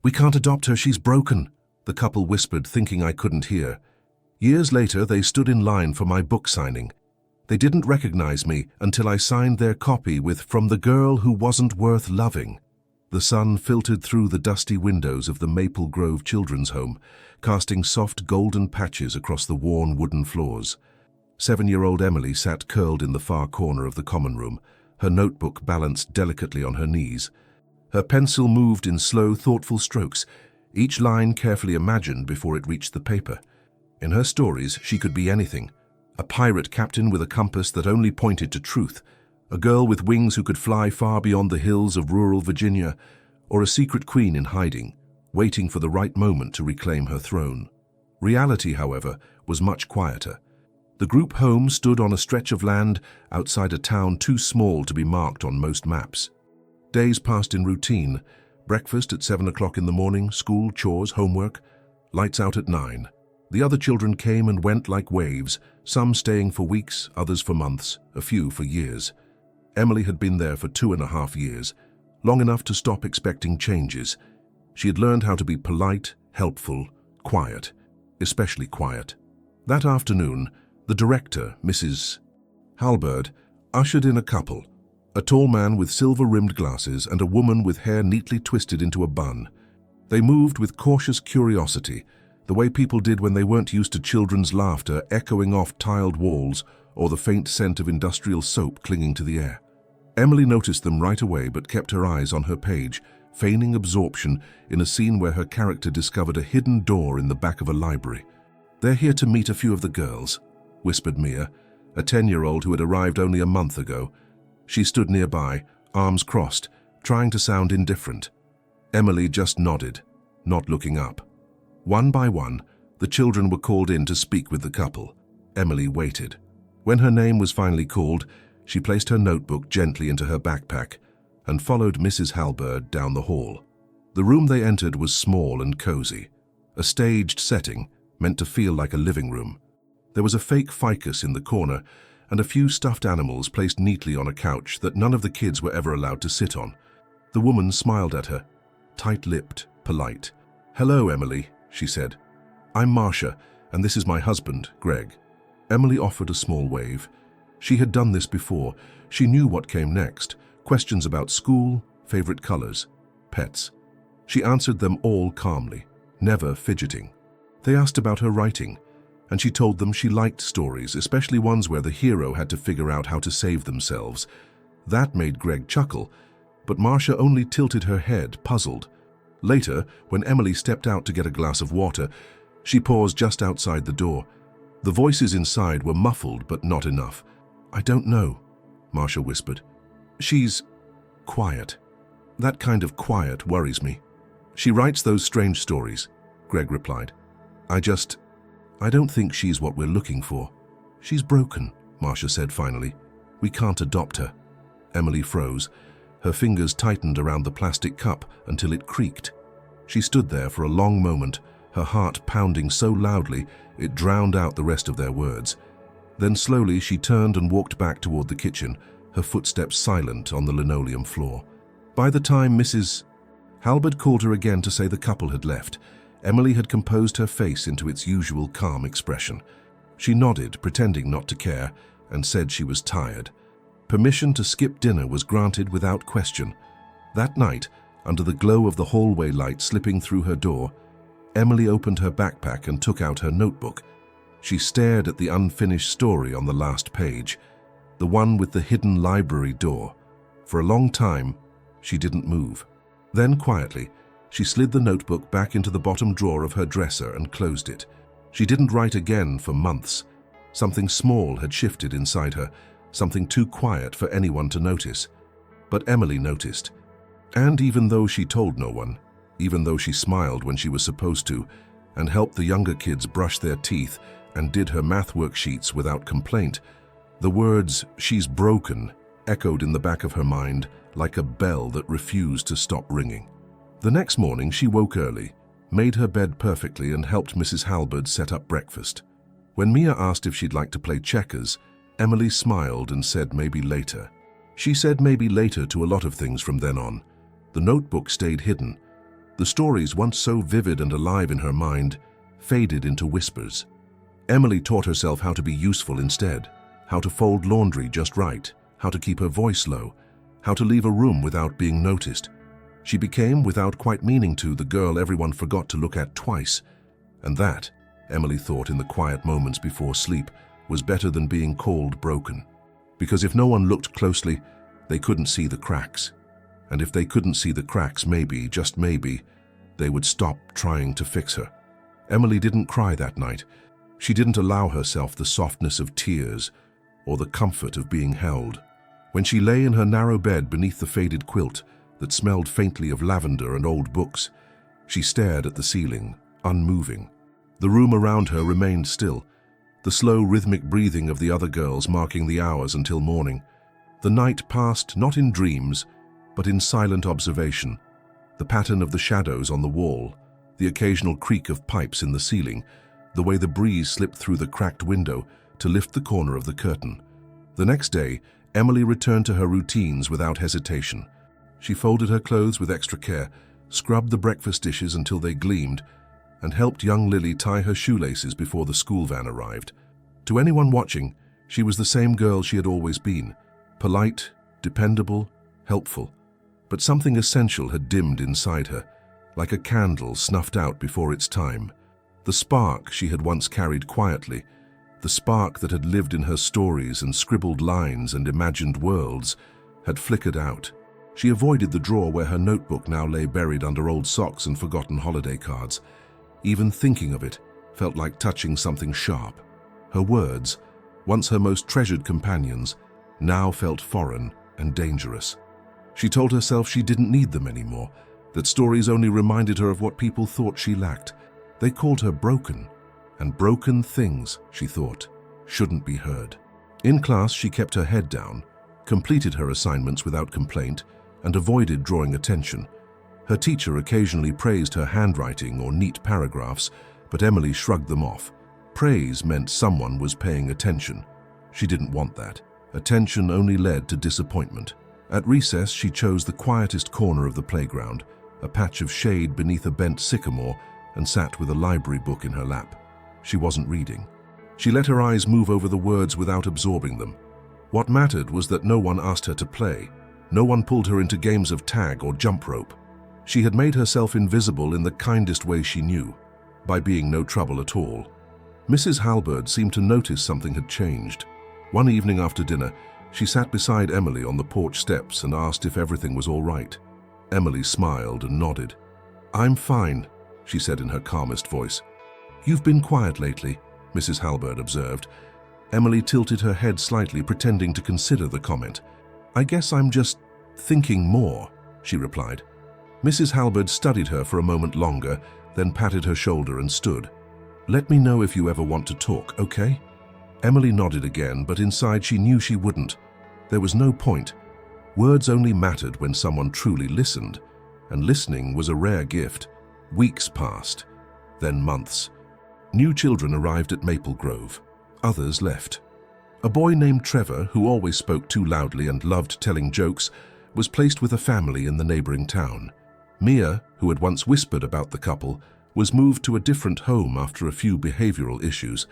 "We can't adopt her, she's broken," the couple whispered, thinking I couldn't hear. Years later, they stood in line for my book signing. They didn't recognize me until I signed their copy with "From the Girl Who Wasn't Worth Loving." The sun filtered through the dusty windows of the Maple Grove Children's Home, casting soft golden patches across the worn wooden floors. 7-year-old Emily sat curled in the far corner of the common room, her notebook balanced delicately on her knees. Her pencil moved in slow, thoughtful strokes, each line carefully imagined before it reached the paper. In her stories, she could be anything: a pirate captain with a compass that only pointed to truth, a girl with wings who could fly far beyond the hills of rural Virginia, or a secret queen in hiding, waiting for the right moment to reclaim her throne. Reality, however, was much quieter. The group home stood on a stretch of land outside a town too small to be marked on most maps. Days passed in routine: breakfast at 7 o'clock in the morning, school, chores, homework, lights out at 9. The other children came and went like waves, some staying for weeks, others for months, a few for years. Emily had been there for 2.5 years, long enough to stop expecting changes. She had learned how to be polite, helpful, quiet, especially quiet. That afternoon, the director, Mrs. Halberd, ushered in a couple, a tall man with silver-rimmed glasses and a woman with hair neatly twisted into a bun. They moved with cautious curiosity, the way people did when they weren't used to children's laughter echoing off tiled walls or the faint scent of industrial soap clinging to the air. Emily noticed them right away but kept her eyes on her page, feigning absorption in a scene where her character discovered a hidden door in the back of a library. "They're here to meet a few of the girls," whispered Mia, a 10-year-old who had arrived only a month ago. She stood nearby, arms crossed, trying to sound indifferent. Emily just nodded, not looking up. One by one, the children were called in to speak with the couple. Emily waited. When her name was finally called, she placed her notebook gently into her backpack and followed Mrs. Halberd down the hall. The room they entered was small and cozy, a staged setting meant to feel like a living room. There was a fake ficus in the corner and a few stuffed animals placed neatly on a couch that none of the kids were ever allowed to sit on. The woman smiled at her, tight-lipped, polite. "Hello, Emily," she said. "I'm Marcia, and this is my husband, Greg." Emily offered a small wave. She had done this before. She knew what came next: questions about school, favorite colors, pets. She answered them all calmly, never fidgeting. They asked about her writing, and she told them she liked stories, especially ones where the hero had to figure out how to save themselves. That made Greg chuckle, but Marcia only tilted her head, puzzled. Later, when Emily stepped out to get a glass of water, she paused just outside the door. The voices inside were muffled, but not enough. "I don't know," Marcia whispered. "She's quiet. That kind of quiet worries me." "She writes those strange stories," Greg replied. I don't think she's what we're looking for." "She's broken," Marcia said finally. "We can't adopt her." Emily froze. Her fingers tightened around the plastic cup until it creaked. She stood there for a long moment, her heart pounding so loudly it drowned out the rest of their words. Then slowly she turned and walked back toward the kitchen, her footsteps silent on the linoleum floor. By the time Mrs. Halberd called her again to say the couple had left, Emily had composed her face into its usual calm expression. She nodded, pretending not to care, and said she was tired. Permission to skip dinner was granted without question. That night, under the glow of the hallway light slipping through her door, Emily opened her backpack and took out her notebook. She stared at the unfinished story on the last page, the one with the hidden library door. For a long time, she didn't move. Then, quietly, she slid the notebook back into the bottom drawer of her dresser and closed it. She didn't write again for months. Something small had shifted inside her, something too quiet for anyone to notice. But Emily noticed. And even though she told no one, even though she smiled when she was supposed to, and helped the younger kids brush their teeth and did her math worksheets without complaint, the words, "she's broken," echoed in the back of her mind like a bell that refused to stop ringing. The next morning she woke early, made her bed perfectly and helped Mrs. Halberd set up breakfast. When Mia asked if she'd like to play checkers, Emily smiled and said maybe later. She said maybe later to a lot of things from then on. The notebook stayed hidden. The The stories, once so vivid and alive in her mind, faded into whispers. Emily taught herself how to be useful instead, how to fold laundry just right, how to keep her voice low, how to leave a room without being noticed. She became, without quite meaning to, the girl everyone forgot to look at twice. And that, Emily thought in the quiet moments before sleep, was better than being called broken. Because if no one looked closely, they couldn't see the cracks. And if they couldn't see the cracks, maybe, just maybe, they would stop trying to fix her. Emily didn't cry that night. She didn't allow herself the softness of tears or the comfort of being held. When she lay in her narrow bed beneath the faded quilt that smelled faintly of lavender and old books, she stared at the ceiling, unmoving. The room around her remained still, the slow rhythmic breathing of the other girls marking the hours until morning. The night passed not in dreams, but in silent observation. The pattern of the shadows on the wall, the occasional creak of pipes in the ceiling, the way the breeze slipped through the cracked window to lift the corner of the curtain. The next day, Emily returned to her routines without hesitation. She folded her clothes with extra care, scrubbed the breakfast dishes until they gleamed, and helped young Lily tie her shoelaces before the school van arrived. To anyone watching, she was the same girl she had always been, polite, dependable, helpful. But something essential had dimmed inside her, like a candle snuffed out before its time. The spark she had once carried quietly, the spark that had lived in her stories and scribbled lines and imagined worlds, had flickered out. She avoided the drawer where her notebook now lay buried under old socks and forgotten holiday cards. Even thinking of it felt like touching something sharp. Her words, once her most treasured companions, now felt foreign and dangerous. She told herself she didn't need them anymore, that stories only reminded her of what people thought she lacked. They called her broken, and broken things, she thought, shouldn't be heard. In class, she kept her head down, completed her assignments without complaint, and avoided drawing attention. Her teacher occasionally praised her handwriting or neat paragraphs, but Emily shrugged them off. Praise meant someone was paying attention. She didn't want that. Attention only led to disappointment. At recess, she chose the quietest corner of the playground, a patch of shade beneath a bent sycamore, and sat with a library book in her lap. She wasn't reading. She let her eyes move over the words without absorbing them. What mattered was that no one asked her to play. No one pulled her into games of tag or jump rope. She had made herself invisible in the kindest way she knew, by being no trouble at all. Mrs. Halberd seemed to notice something had changed. One evening after dinner, she sat beside Emily on the porch steps and asked if everything was all right. Emily smiled and nodded. "I'm fine," she said in her calmest voice. "You've been quiet lately," Mrs. Halberd observed. Emily tilted her head slightly, pretending to consider the comment. "I guess I'm just thinking more," she replied. Mrs. Halberd studied her for a moment longer, then patted her shoulder and stood. "Let me know if you ever want to talk, okay?" Emily nodded again, but inside she knew she wouldn't. There was no point. Words only mattered when someone truly listened, and listening was a rare gift. Weeks passed, then months. New children arrived at Maple Grove. Others left. A boy named Trevor, who always spoke too loudly and loved telling jokes, was placed with a family in the neighboring town. Mia, who had once whispered about the couple, was moved to a different home after a few behavioral issues.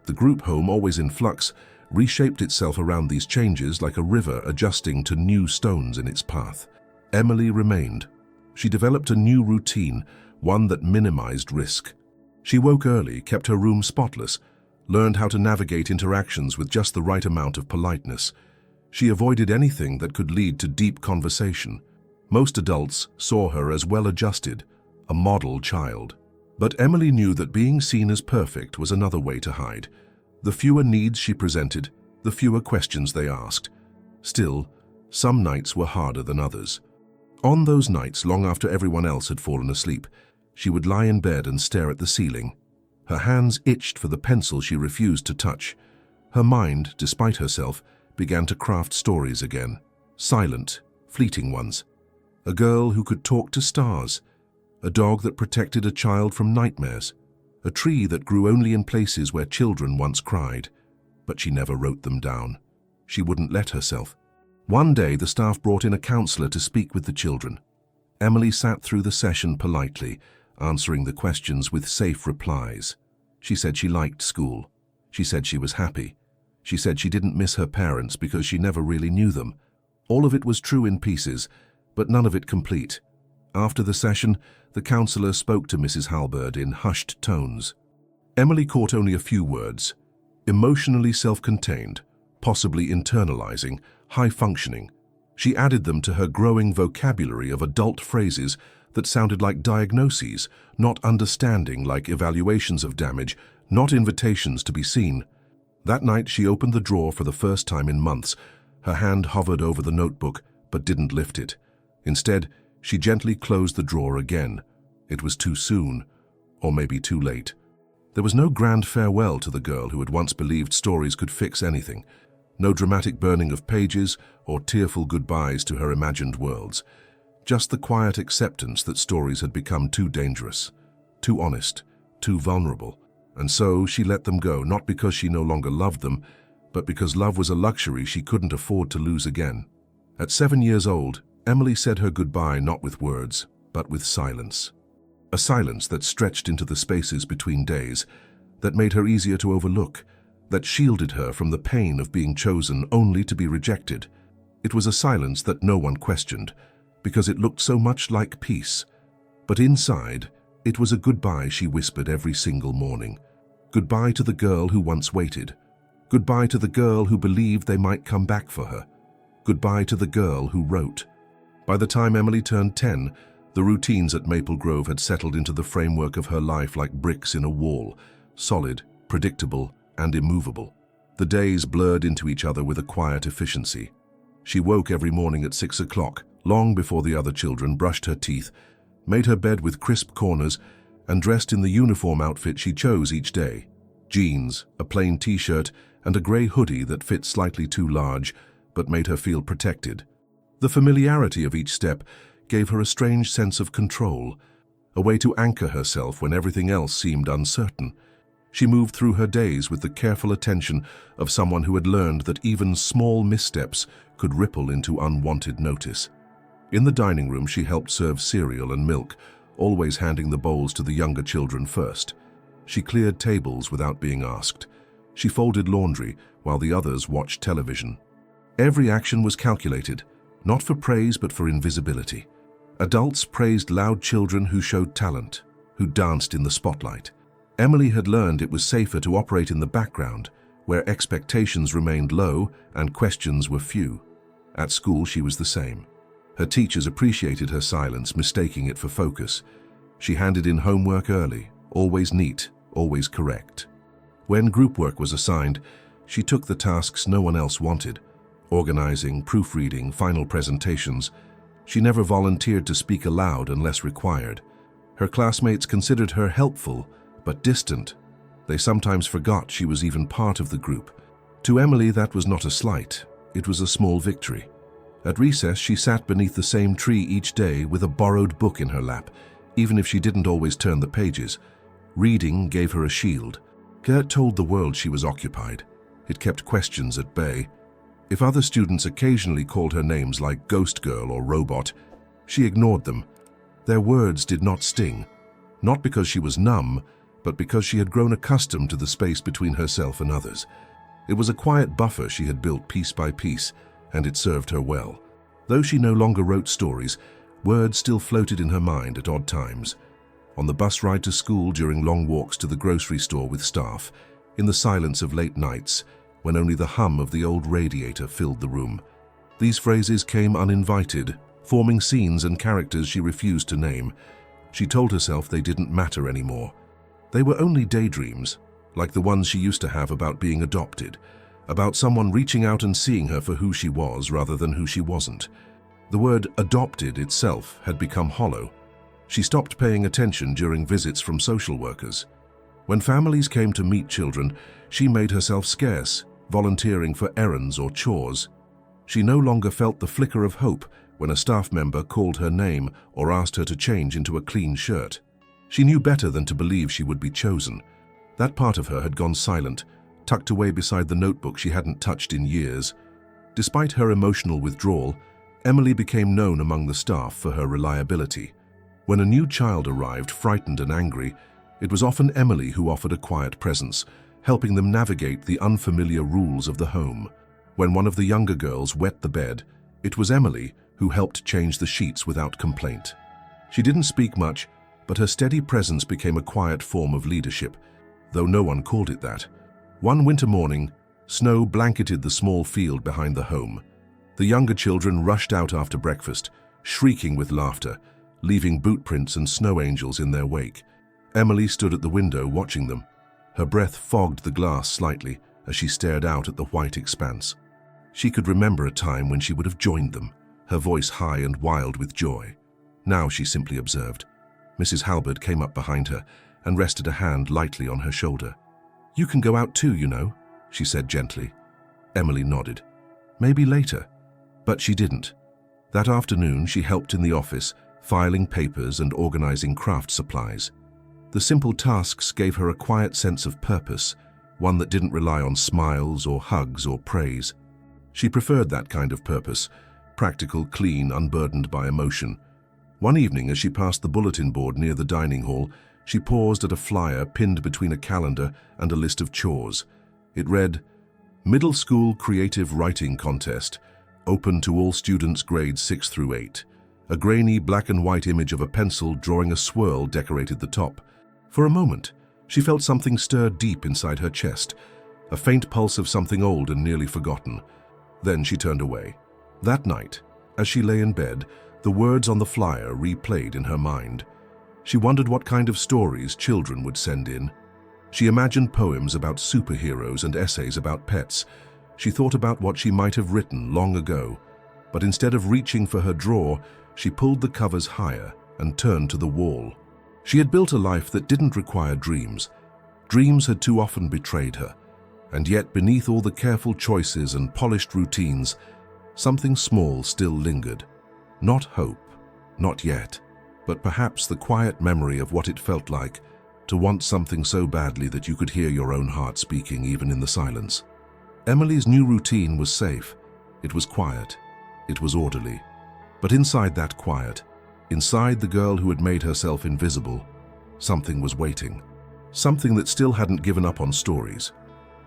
The group home, always in flux, reshaped itself around these changes like a river adjusting to new stones in its path. Emily remained. She developed a new routine, one that minimized risk. She woke early, kept her room spotless, learned how to navigate interactions with just the right amount of politeness. She avoided anything that could lead to deep conversation. Most adults saw her as well-adjusted, a model child. But Emily knew that being seen as perfect was another way to hide. The fewer needs she presented, the fewer questions they asked. Still, some nights were harder than others. On those nights, long after everyone else had fallen asleep, she would lie in bed and stare at the ceiling. Her hands itched for the pencil she refused to touch. Her mind, despite herself, began to craft stories again. Silent, fleeting ones. A girl who could talk to stars. A dog that protected a child from nightmares. A tree that grew only in places where children once cried. But she never wrote them down. She wouldn't let herself. One day, the staff brought in a counselor to speak with the children. Emily sat through the session politely, answering the questions with safe replies. She said she liked school. She said she was happy. She said she didn't miss her parents because she never really knew them. All of it was true in pieces, but none of it complete. After the session, the counselor spoke to Mrs. Halberd in hushed tones. Emily caught only a few words. Emotionally self-contained, possibly internalizing, high-functioning. She added them to her growing vocabulary of adult phrases that sounded like diagnoses, not understanding like evaluations of damage, not invitations to be seen. That night she opened the drawer for the first time in months. Her hand hovered over the notebook, but didn't lift it. Instead, she gently closed the drawer again. It was too soon, or maybe too late. There was no grand farewell to the girl who had once believed stories could fix anything. No dramatic burning of pages or tearful goodbyes to her imagined worlds. Just the quiet acceptance that stories had become too dangerous, too honest, too vulnerable. And so she let them go, not because she no longer loved them, but because love was a luxury she couldn't afford to lose again. At 7 years old, Emily said her goodbye not with words, but with silence. A silence that stretched into the spaces between days, that made her easier to overlook, that shielded her from the pain of being chosen only to be rejected. It was a silence that no one questioned, because it looked so much like peace. But inside, it was a goodbye she whispered every single morning. Goodbye to the girl who once waited. Goodbye to the girl who believed they might come back for her. Goodbye to the girl who wrote. By the time Emily turned 10, the routines at Maple Grove had settled into the framework of her life like bricks in a wall, solid, predictable, and immovable. The days blurred into each other with a quiet efficiency. She woke every morning at 6 o'clock, long before the other children, brushed her teeth, made her bed with crisp corners, and dressed in the uniform outfit she chose each day. Jeans, a plain t-shirt, and a grey hoodie that fit slightly too large, but made her feel protected. The familiarity of each step gave her a strange sense of control, a way to anchor herself when everything else seemed uncertain. She moved through her days with the careful attention of someone who had learned that even small missteps could ripple into unwanted notice. In the dining room, she helped serve cereal and milk, always handing the bowls to the younger children first. She cleared tables without being asked. She folded laundry while the others watched television. Every action was calculated, not for praise but for invisibility. Adults praised loud children who showed talent, who danced in the spotlight. Emily had learned it was safer to operate in the background, where expectations remained low and questions were few. At school, she was the same. Her teachers appreciated her silence, mistaking it for focus. She handed in homework early, always neat, always correct. When group work was assigned, she took the tasks no one else wanted, organizing, proofreading, final presentations. She never volunteered to speak aloud unless required. Her classmates considered her helpful, but distant. They sometimes forgot she was even part of the group. To Emily, that was not a slight. It was a small victory. At recess, she sat beneath the same tree each day with a borrowed book in her lap, even if she didn't always turn the pages. Reading gave her a shield. It told the world she was occupied. It kept questions at bay. If other students occasionally called her names like Ghost Girl or Robot, she ignored them. Their words did not sting, not because she was numb, but because she had grown accustomed to the space between herself and others. It was a quiet buffer she had built piece by piece, and it served her well. Though she no longer wrote stories, words still floated in her mind at odd times. On the bus ride to school, during long walks to the grocery store with staff, in the silence of late nights, when only the hum of the old radiator filled the room. These phrases came uninvited, forming scenes and characters she refused to name. She told herself they didn't matter anymore. They were only daydreams, like the ones she used to have about being adopted, about someone reaching out and seeing her for who she was rather than who she wasn't. The word adopted itself had become hollow. She stopped paying attention during visits from social workers. When families came to meet children, she made herself scarce, volunteering for errands or chores. She no longer felt the flicker of hope when a staff member called her name or asked her to change into a clean shirt. She knew better than to believe she would be chosen. That part of her had gone silent, tucked away beside the notebook she hadn't touched in years. Despite her emotional withdrawal, Emily became known among the staff for her reliability. When a new child arrived, frightened and angry, it was often Emily who offered a quiet presence, helping them navigate the unfamiliar rules of the home. When one of the younger girls wet the bed, it was Emily who helped change the sheets without complaint. She didn't speak much, but her steady presence became a quiet form of leadership, though no one called it that. One winter morning, snow blanketed the small field behind the home. The younger children rushed out after breakfast, shrieking with laughter, leaving boot prints and snow angels in their wake. Emily stood at the window watching them. Her breath fogged the glass slightly as she stared out at the white expanse. She could remember a time when she would have joined them, her voice high and wild with joy. Now she simply observed. Mrs. Halbert came up behind her and rested a hand lightly on her shoulder. "You can go out too, you know," she said gently. Emily nodded. Maybe later. But she didn't. That afternoon she helped in the office, filing papers and organizing craft supplies. The simple tasks gave her a quiet sense of purpose, one that didn't rely on smiles or hugs or praise. She preferred that kind of purpose, practical, clean, unburdened by emotion. One evening, as she passed the bulletin board near the dining hall, she paused at a flyer pinned between a calendar and a list of chores. It read, "Middle School Creative Writing Contest, open to all students grades 6 through 8. A grainy black and white image of a pencil drawing a swirl decorated the top. For a moment, she felt something stir deep inside her chest, a faint pulse of something old and nearly forgotten. Then she turned away. That night, as she lay in bed, the words on the flyer replayed in her mind. She wondered what kind of stories children would send in. She imagined poems about superheroes and essays about pets. She thought about what she might have written long ago, but instead of reaching for her drawer, she pulled the covers higher and turned to the wall. She had built a life that didn't require dreams. Dreams had too often betrayed her, and yet beneath all the careful choices and polished routines, something small still lingered. Not hope, not yet, but perhaps the quiet memory of what it felt like to want something so badly that you could hear your own heart speaking even in the silence. Emily's new routine was safe. It was quiet. It was orderly. But inside that quiet, inside the girl who had made herself invisible, something was waiting. Something that still hadn't given up on stories.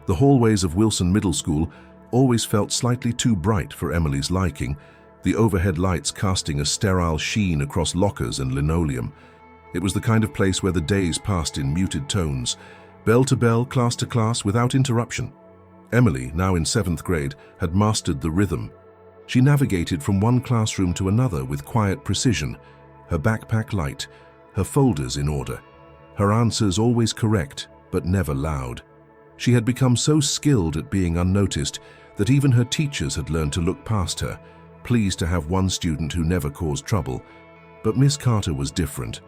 The hallways of Wilson Middle School always felt slightly too bright for Emily's liking, the overhead lights casting a sterile sheen across lockers and linoleum. It was the kind of place where the days passed in muted tones, bell to bell, class to class, without interruption. Emily, now in 7th grade, had mastered the rhythm. She navigated from one classroom to another with quiet precision, her backpack light, her folders in order, her answers always correct, but never loud. She had become so skilled at being unnoticed that even her teachers had learned to look past her, pleased to have one student who never caused trouble. But Miss Carter was different.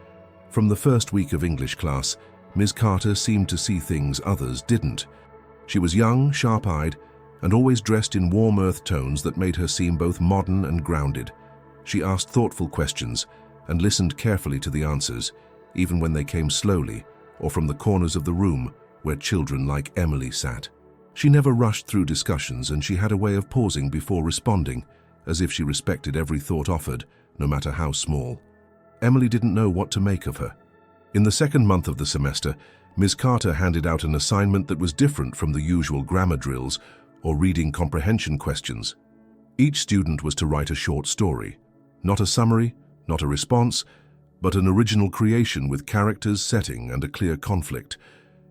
From the first week of English class, Miss Carter seemed to see things others didn't. She was young, sharp-eyed, and always dressed in warm earth tones that made her seem both modern and grounded. She asked thoughtful questions and listened carefully to the answers, even when they came slowly or from the corners of the room where children like Emily sat. She never rushed through discussions, and she had a way of pausing before responding, as if she respected every thought offered, no matter how small. Emily didn't know what to make of her. In the second month of the semester, Ms. Carter handed out an assignment that was different from the usual grammar drills or reading comprehension questions. Each student was to write a short story, not a summary, not a response, but an original creation with characters, setting, and a clear conflict.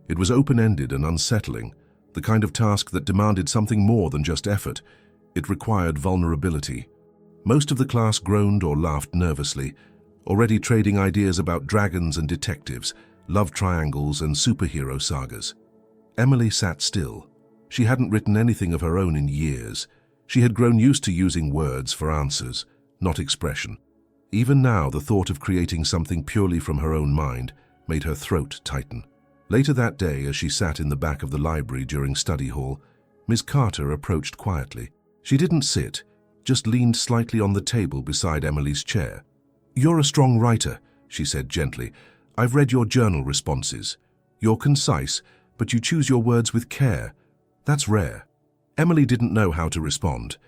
It was open-ended and unsettling, the kind of task that demanded something more than just effort. It required vulnerability. Most of the class groaned or laughed nervously, already trading ideas about dragons and detectives, love triangles and superhero sagas. Emily sat still. She hadn't written anything of her own in years. She had grown used to using words for answers, not expression. Even now, the thought of creating something purely from her own mind made her throat tighten. Later that day, as she sat in the back of the library during study hall, Miss Carter approached quietly. She didn't sit, just leaned slightly on the table beside Emily's chair. "You're a strong writer," she said gently. "I've read your journal responses. You're concise, but you choose your words with care. That's rare." Emily didn't know how to respond.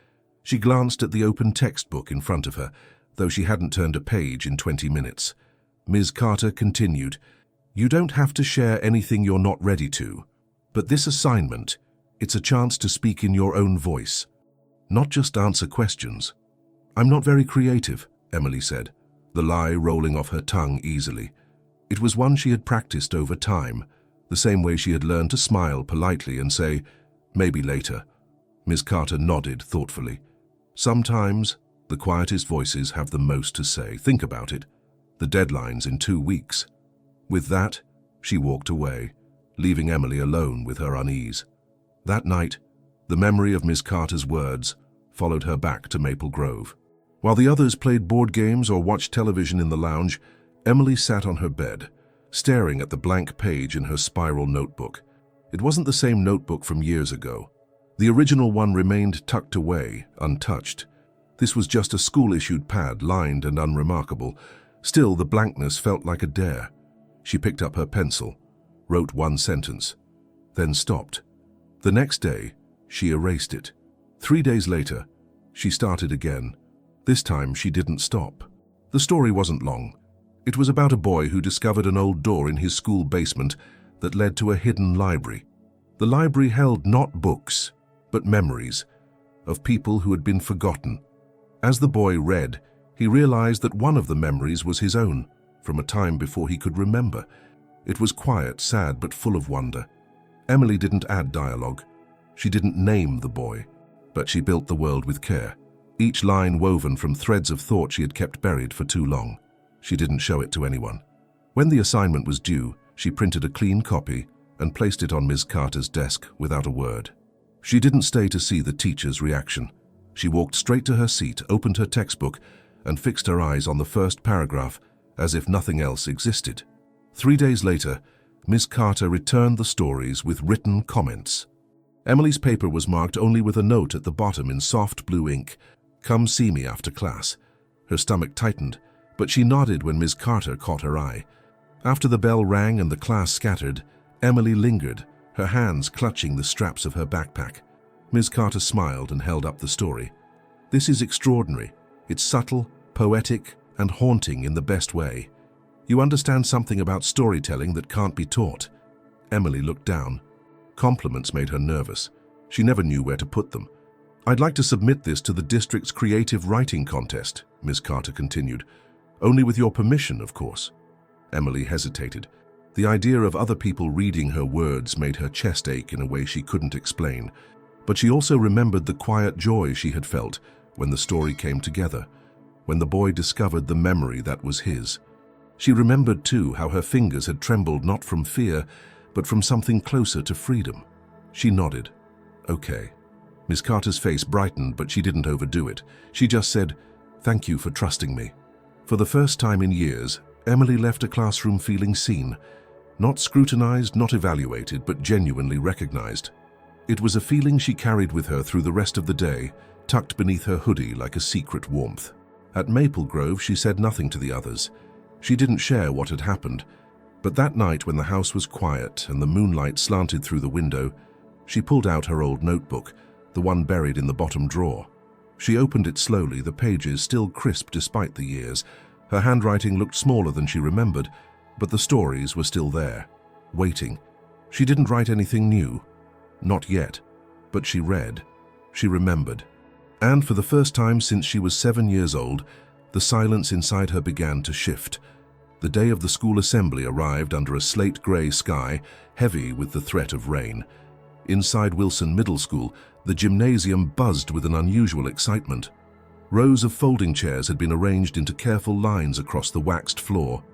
She glanced at the open textbook in front of her, though she hadn't turned a page in 20 minutes. Ms. Carter continued, "You don't have to share anything you're not ready to. But this assignment, it's a chance to speak in your own voice, not just answer questions." "I'm not very creative," Emily said, the lie rolling off her tongue easily. It was one she had practiced over time, the same way she had learned to smile politely and say, "Maybe later." Ms. Carter nodded thoughtfully. "Sometimes the quietest voices have the most to say. Think about it. The deadline's in 2 weeks." With that, she walked away, leaving Emily alone with her unease. That night, the memory of Ms. Carter's words followed her back to Maple Grove. While the others played board games or watched television in the lounge, Emily sat on her bed, staring at the blank page in her spiral notebook. It wasn't the same notebook from years ago. The original one remained tucked away, untouched. This was just a school-issued pad, lined and unremarkable. Still, the blankness felt like a dare. She picked up her pencil, wrote one sentence, then stopped. The next day, she erased it. 3 days later, she started again. This time, she didn't stop. The story wasn't long. It was about a boy who discovered an old door in his school basement that led to a hidden library. The library held not books, but memories of people who had been forgotten. As the boy read, he realized that one of the memories was his own, from a time before he could remember. It was quiet, sad, but full of wonder. Emily didn't add dialogue. She didn't name the boy, but she built the world with care, each line woven from threads of thought she had kept buried for too long. She didn't show it to anyone. When the assignment was due, she printed a clean copy and placed it on Ms. Carter's desk without a word. She didn't stay to see the teacher's reaction. She walked straight to her seat, opened her textbook, and fixed her eyes on the first paragraph as if nothing else existed. 3 days later, Ms. Carter returned the stories with written comments. Emily's paper was marked only with a note at the bottom in soft blue ink, "Come see me after class." Her stomach tightened, but she nodded when Ms. Carter caught her eye. After the bell rang and the class scattered, Emily lingered, her hands clutching the straps of her backpack. Ms. Carter smiled and held up the story. "This is extraordinary. It's subtle, poetic, and haunting in the best way. You understand something about storytelling that can't be taught." Emily looked down. Compliments made her nervous. She never knew where to put them. "I'd like to submit this to the district's creative writing contest," Ms. Carter continued. "Only with your permission, of course." Emily hesitated. The idea of other people reading her words made her chest ache in a way she couldn't explain. But she also remembered the quiet joy she had felt when the story came together, when the boy discovered the memory that was his. She remembered, too, how her fingers had trembled not from fear, but from something closer to freedom. She nodded. "Okay." Ms. Carter's face brightened, but she didn't overdo it. She just said, "Thank you for trusting me." For the first time in years, Emily left a classroom feeling seen. Not scrutinized, not evaluated, but genuinely recognized. It was a feeling she carried with her through the rest of the day, tucked beneath her hoodie like a secret warmth. At Maple Grove, she said nothing to the others. She didn't share what had happened, but that night when the house was quiet and the moonlight slanted through the window, she pulled out her old notebook, the one buried in the bottom drawer. She opened it slowly, the pages still crisp despite the years. Her handwriting looked smaller than she remembered, but the stories were still there, waiting. She didn't write anything new. Not yet. But she read. She remembered. And for the first time since she was 7 years old, the silence inside her began to shift. The day of the school assembly arrived under a slate-gray sky, heavy with the threat of rain. Inside Wilson Middle School, the gymnasium buzzed with an unusual excitement. Rows of folding chairs had been arranged into careful lines across the waxed floor.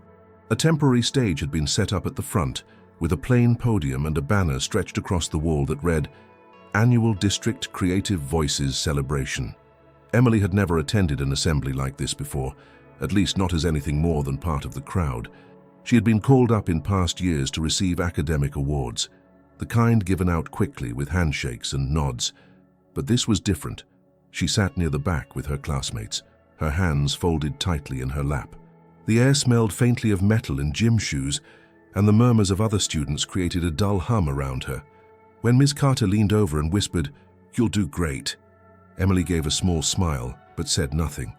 A temporary stage had been set up at the front, with a plain podium and a banner stretched across the wall that read, "Annual District Creative Voices Celebration." Emily had never attended an assembly like this before, at least not as anything more than part of the crowd. She had been called up in past years to receive academic awards, the kind given out quickly with handshakes and nods. But this was different. She sat near the back with her classmates, her hands folded tightly in her lap. The air smelled faintly of metal and gym shoes, and the murmurs of other students created a dull hum around her. When Ms. Carter leaned over and whispered, "You'll do great," Emily gave a small smile, but said nothing.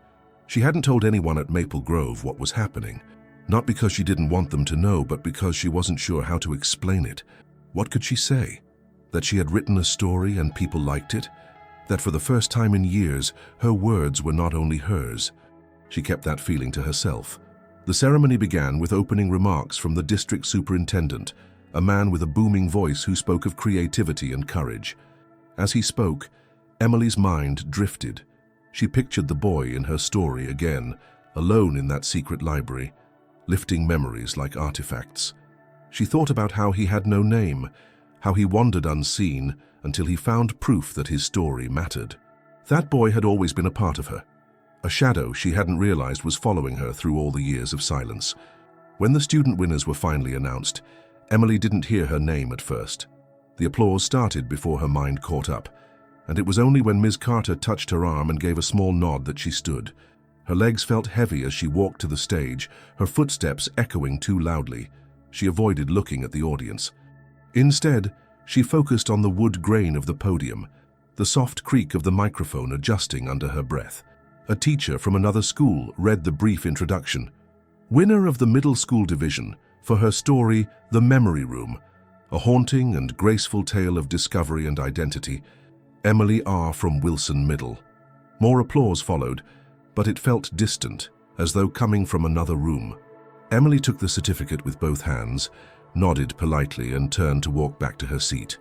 She hadn't told anyone at Maple Grove what was happening, not because she didn't want them to know, but because she wasn't sure how to explain it. What could she say? That she had written a story and people liked it? That for the first time in years, her words were not only hers? She kept that feeling to herself. The ceremony began with opening remarks from the district superintendent, a man with a booming voice who spoke of creativity and courage. As he spoke, Emily's mind drifted. She pictured the boy in her story again, alone in that secret library, lifting memories like artifacts. She thought about how he had no name, how he wandered unseen until he found proof that his story mattered. That boy had always been a part of her, a shadow she hadn't realized was following her through all the years of silence. When the student winners were finally announced, Emily didn't hear her name at first. The applause started before her mind caught up, and it was only when Ms. Carter touched her arm and gave a small nod that she stood. Her legs felt heavy as she walked to the stage, her footsteps echoing too loudly. She avoided looking at the audience. Instead, she focused on the wood grain of the podium, the soft creak of the microphone adjusting under her breath. A teacher from another school read the brief introduction. Winner of the middle school division for her story, The Memory Room, a haunting and graceful tale of discovery and identity, Emily R. from Wilson Middle. More applause followed, but it felt distant, as though coming from another room. Emily took the certificate with both hands, nodded politely, and turned to walk back to her seat.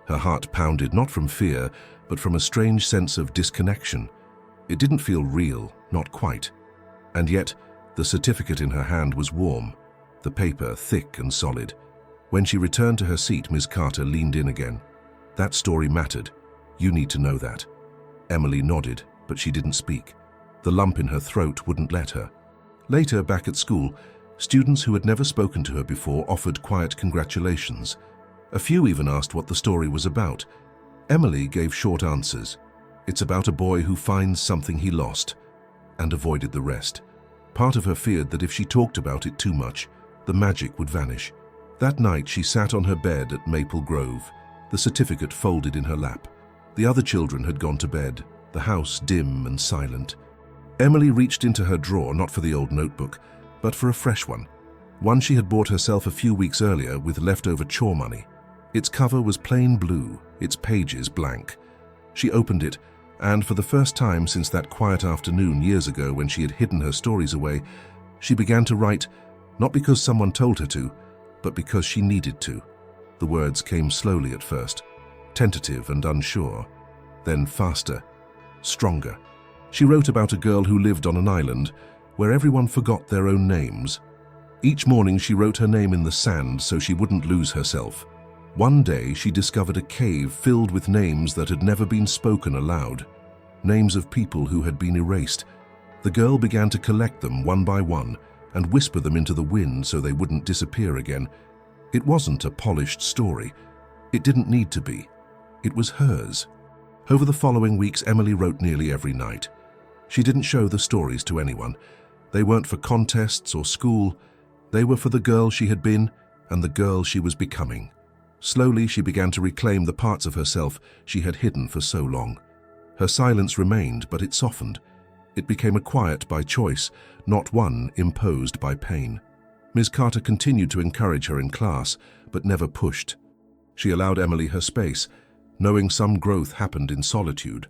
Her heart pounded not from fear, but from a strange sense of disconnection. It didn't feel real, not quite. And yet, the certificate in her hand was warm, the paper thick and solid. When she returned to her seat, Ms. Carter leaned in again. That story mattered. You need to know that. Emily nodded, but she didn't speak. The lump in her throat wouldn't let her. Later, back at school, students who had never spoken to her before offered quiet congratulations. A few even asked what the story was about. Emily gave short answers. It's about a boy who finds something he lost, and avoided the rest. Part of her feared that if she talked about it too much, the magic would vanish. That night, she sat on her bed at Maple Grove, the certificate folded in her lap. The other children had gone to bed, the house dim and silent. Emily reached into her drawer, not for the old notebook, but for a fresh one she had bought herself a few weeks earlier with leftover chore money. Its cover was plain blue, its pages blank. She opened it, and for the first time since that quiet afternoon years ago when she had hidden her stories away, she began to write, not because someone told her to, but because she needed to. The words came slowly at first, tentative and unsure, then faster, stronger. She wrote about a girl who lived on an island where everyone forgot their own names. Each morning she wrote her name in the sand so she wouldn't lose herself. One day she discovered a cave filled with names that had never been spoken aloud, names of people who had been erased. The girl began to collect them one by one and whisper them into the wind so they wouldn't disappear again. It wasn't a polished story. It didn't need to be. It was hers. Over the following weeks, Emily wrote nearly every night. She didn't show the stories to anyone. They weren't for contests or school. They were for the girl she had been and the girl she was becoming. Slowly, she began to reclaim the parts of herself she had hidden for so long. Her silence remained, but it softened. It became a quiet by choice, not one imposed by pain. Ms. Carter continued to encourage her in class, but never pushed. She allowed Emily her space, knowing some growth happened in solitude.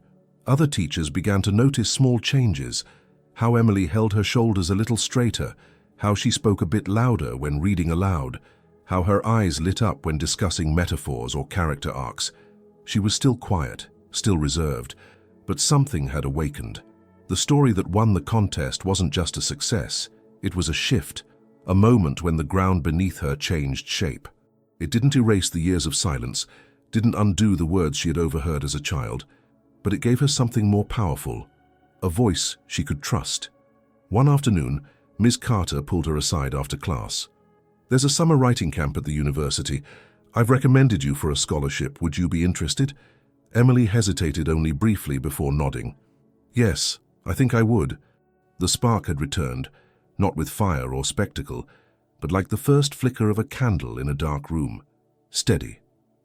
Other teachers began to notice small changes, how Emily held her shoulders a little straighter, how she spoke a bit louder when reading aloud, how her eyes lit up when discussing metaphors or character arcs. She was still quiet, still reserved, but something had awakened. The story that won the contest wasn't just a success, it was a shift, a moment when the ground beneath her changed shape. It didn't erase the years of silence, didn't undo the words she had overheard as a child, but it gave her something more powerful, a voice she could trust. One afternoon, Ms. Carter pulled her aside after class. "There's a summer writing camp at the university. I've recommended you for a scholarship. Would you be interested?" Emily hesitated only briefly before nodding. "Yes, I think I would." The spark had returned, not with fire or spectacle, but like the first flicker of a candle in a dark room, steady,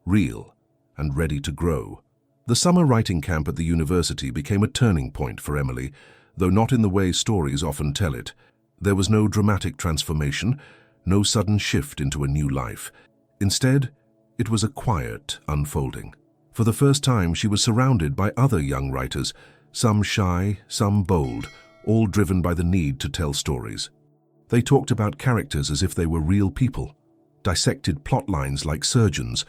real, and ready to grow. The summer writing camp at the university became a turning point for Emily, though not in the way stories often tell it. There was no dramatic transformation, no sudden shift into a new life. Instead, it was a quiet unfolding. For the first time, she was surrounded by other young writers, some shy, some bold, all driven by the need to tell stories. They talked about characters as if they were real people, dissected plot lines like surgeons,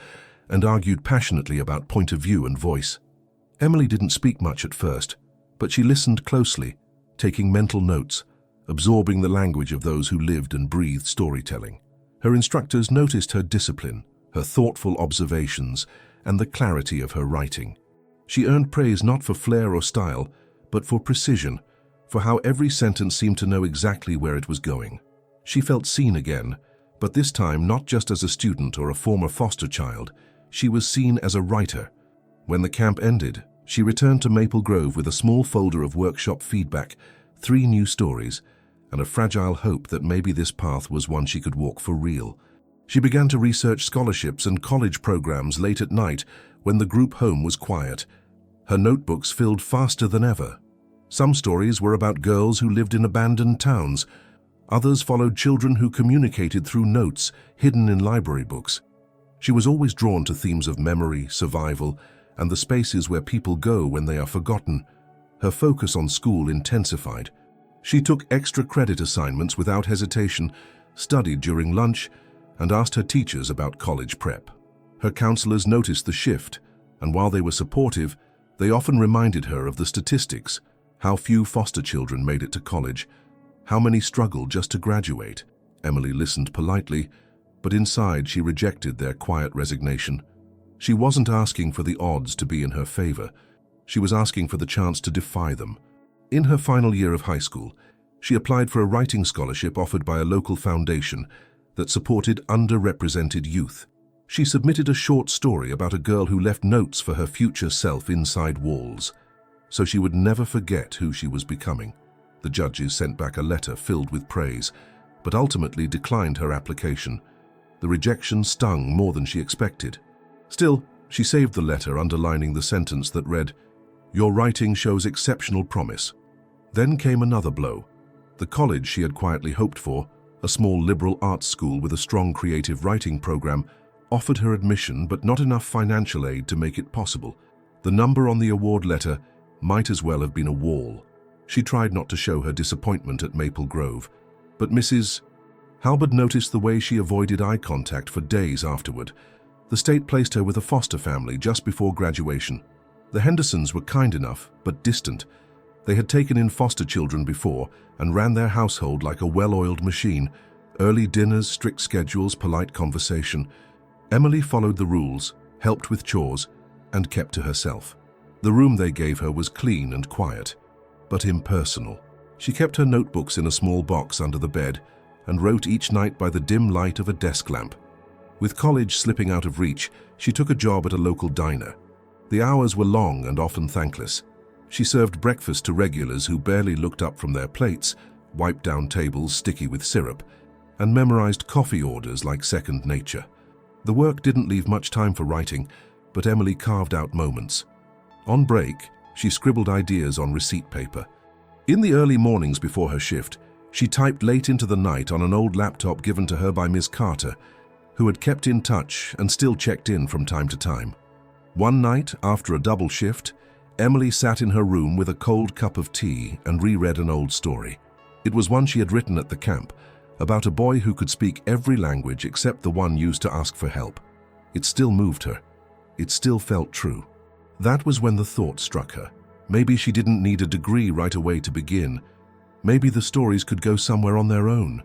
and argued passionately about point of view and voice. Emily didn't speak much at first, but she listened closely, taking mental notes, absorbing the language of those who lived and breathed storytelling. Her instructors noticed her discipline, her thoughtful observations, and the clarity of her writing. She earned praise not for flair or style, but for precision, for how every sentence seemed to know exactly where it was going. She felt seen again, but this time not just as a student or a former foster child. She was seen as a writer. When the camp ended, she returned to Maple Grove with a small folder of workshop feedback, 3 new stories, and a fragile hope that maybe this path was one she could walk for real. She began to research scholarships and college programs late at night when the group home was quiet. Her notebooks filled faster than ever. Some stories were about girls who lived in abandoned towns. Others followed children who communicated through notes hidden in library books. She was always drawn to themes of memory, survival, and the spaces where people go when they are forgotten. Her focus on school intensified. She took extra credit assignments without hesitation, studied during lunch, and asked her teachers about college prep. Her counselors noticed the shift, and while they were supportive, they often reminded her of the statistics, how few foster children made it to college, how many struggled just to graduate. Emily listened politely, but inside she rejected their quiet resignation. She wasn't asking for the odds to be in her favor. She was asking for the chance to defy them. In her final year of high school, she applied for a writing scholarship offered by a local foundation that supported underrepresented youth. She submitted a short story about a girl who left notes for her future self inside walls, so she would never forget who she was becoming. The judges sent back a letter filled with praise, but ultimately declined her application. The rejection stung more than she expected. Still, she saved the letter, underlining the sentence that read, "Your writing shows exceptional promise." Then came another blow. The college she had quietly hoped for, a small liberal arts school with a strong creative writing program, offered her admission but not enough financial aid to make it possible. The number on the award letter might as well have been a wall. She tried not to show her disappointment at Maple Grove, but Mrs. Halberd noticed the way she avoided eye contact for days afterward. The state placed her with a foster family just before graduation. The Hendersons were kind enough, but distant. They had taken in foster children before and ran their household like a well-oiled machine. Early dinners, strict schedules, polite conversation. Emily followed the rules, helped with chores, and kept to herself. The room they gave her was clean and quiet, but impersonal. She kept her notebooks in a small box under the bed and wrote each night by the dim light of a desk lamp. With college slipping out of reach, she took a job at a local diner. The hours were long and often thankless. She served breakfast to regulars who barely looked up from their plates, wiped down tables sticky with syrup, and memorized coffee orders like second nature. The work didn't leave much time for writing, but Emily carved out moments. On break, she scribbled ideas on receipt paper. In the early mornings before her shift, she typed late into the night on an old laptop given to her by Ms. Carter, who had kept in touch and still checked in from time to time. One night, after a double shift, Emily sat in her room with a cold cup of tea and reread an old story. It was one she had written at the camp, about a boy who could speak every language except the one used to ask for help. It still moved her. It still felt true. That was when the thought struck her. Maybe she didn't need a degree right away to begin. Maybe the stories could go somewhere on their own.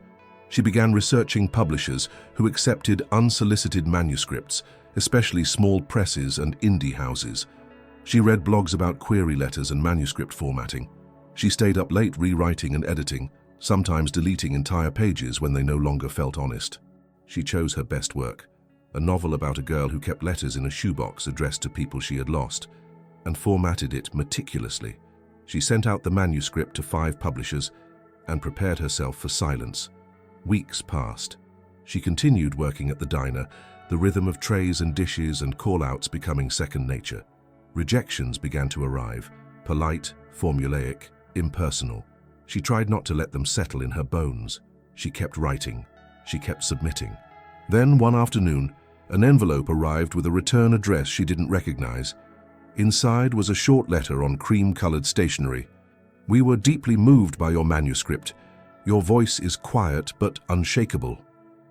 She began researching publishers who accepted unsolicited manuscripts, especially small presses and indie houses. She read blogs about query letters and manuscript formatting. She stayed up late rewriting and editing, sometimes deleting entire pages when they no longer felt honest. She chose her best work, a novel about a girl who kept letters in a shoebox addressed to people she had lost, and formatted it meticulously. She sent out the manuscript to 5 publishers and prepared herself for silence. Weeks passed. She continued working at the diner, the rhythm of trays and dishes and call-outs becoming second nature. Rejections began to arrive, polite, formulaic, impersonal. She tried not to let them settle in her bones. She kept writing. She kept submitting. Then, one afternoon, an envelope arrived with a return address she didn't recognize. Inside was a short letter on cream-colored stationery. "We were deeply moved by your manuscript. Your voice is quiet but unshakable.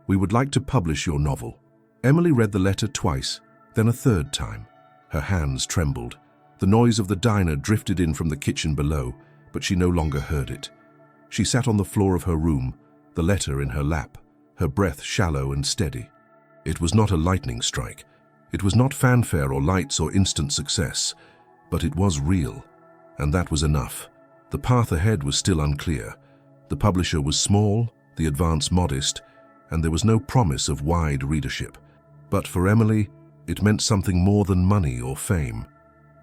We would like to publish your novel." Emily read the letter twice, then a third time. Her hands trembled. The noise of the diner drifted in from the kitchen below, but she no longer heard it. She sat on the floor of her room, the letter in her lap, her breath shallow and steady. It was not a lightning strike. It was not fanfare or lights or instant success, but it was real, and that was enough. The path ahead was still unclear. The publisher was small, the advance modest, and there was no promise of wide readership. But for Emily, it meant something more than money or fame.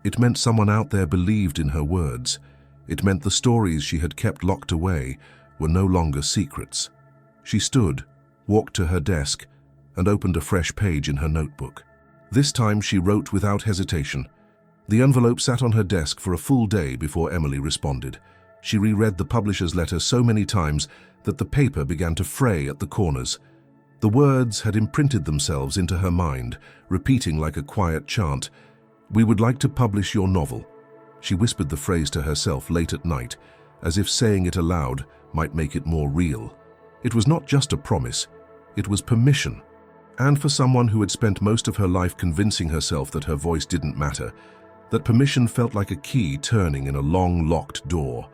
It meant someone out there believed in her words. It meant the stories she had kept locked away were no longer secrets. She stood, walked to her desk, and opened a fresh page in her notebook. This time she wrote without hesitation. The envelope sat on her desk for a full day before Emily responded. She reread the publisher's letter so many times that the paper began to fray at the corners. The words had imprinted themselves into her mind, repeating like a quiet chant, "We would like to publish your novel." She whispered the phrase to herself late at night, as if saying it aloud might make it more real. It was not just a promise, it was permission. And for someone who had spent most of her life convincing herself that her voice didn't matter, that permission felt like a key turning in a long, locked door.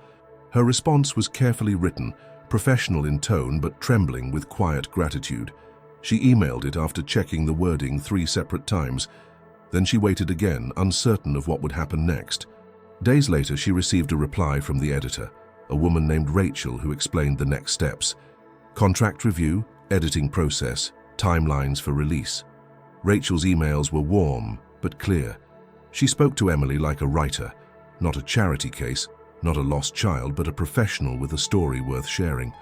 Her response was carefully written, professional in tone but trembling with quiet gratitude. She emailed it after checking the wording 3 separate times. Then she waited again, uncertain of what would happen next. Days later, she received a reply from the editor, a woman named Rachel, who explained the next steps. Contract review, editing process, timelines for release. Rachel's emails were warm but clear. She spoke to Emily like a writer, not a charity case, not a lost child, but a professional with a story worth sharing.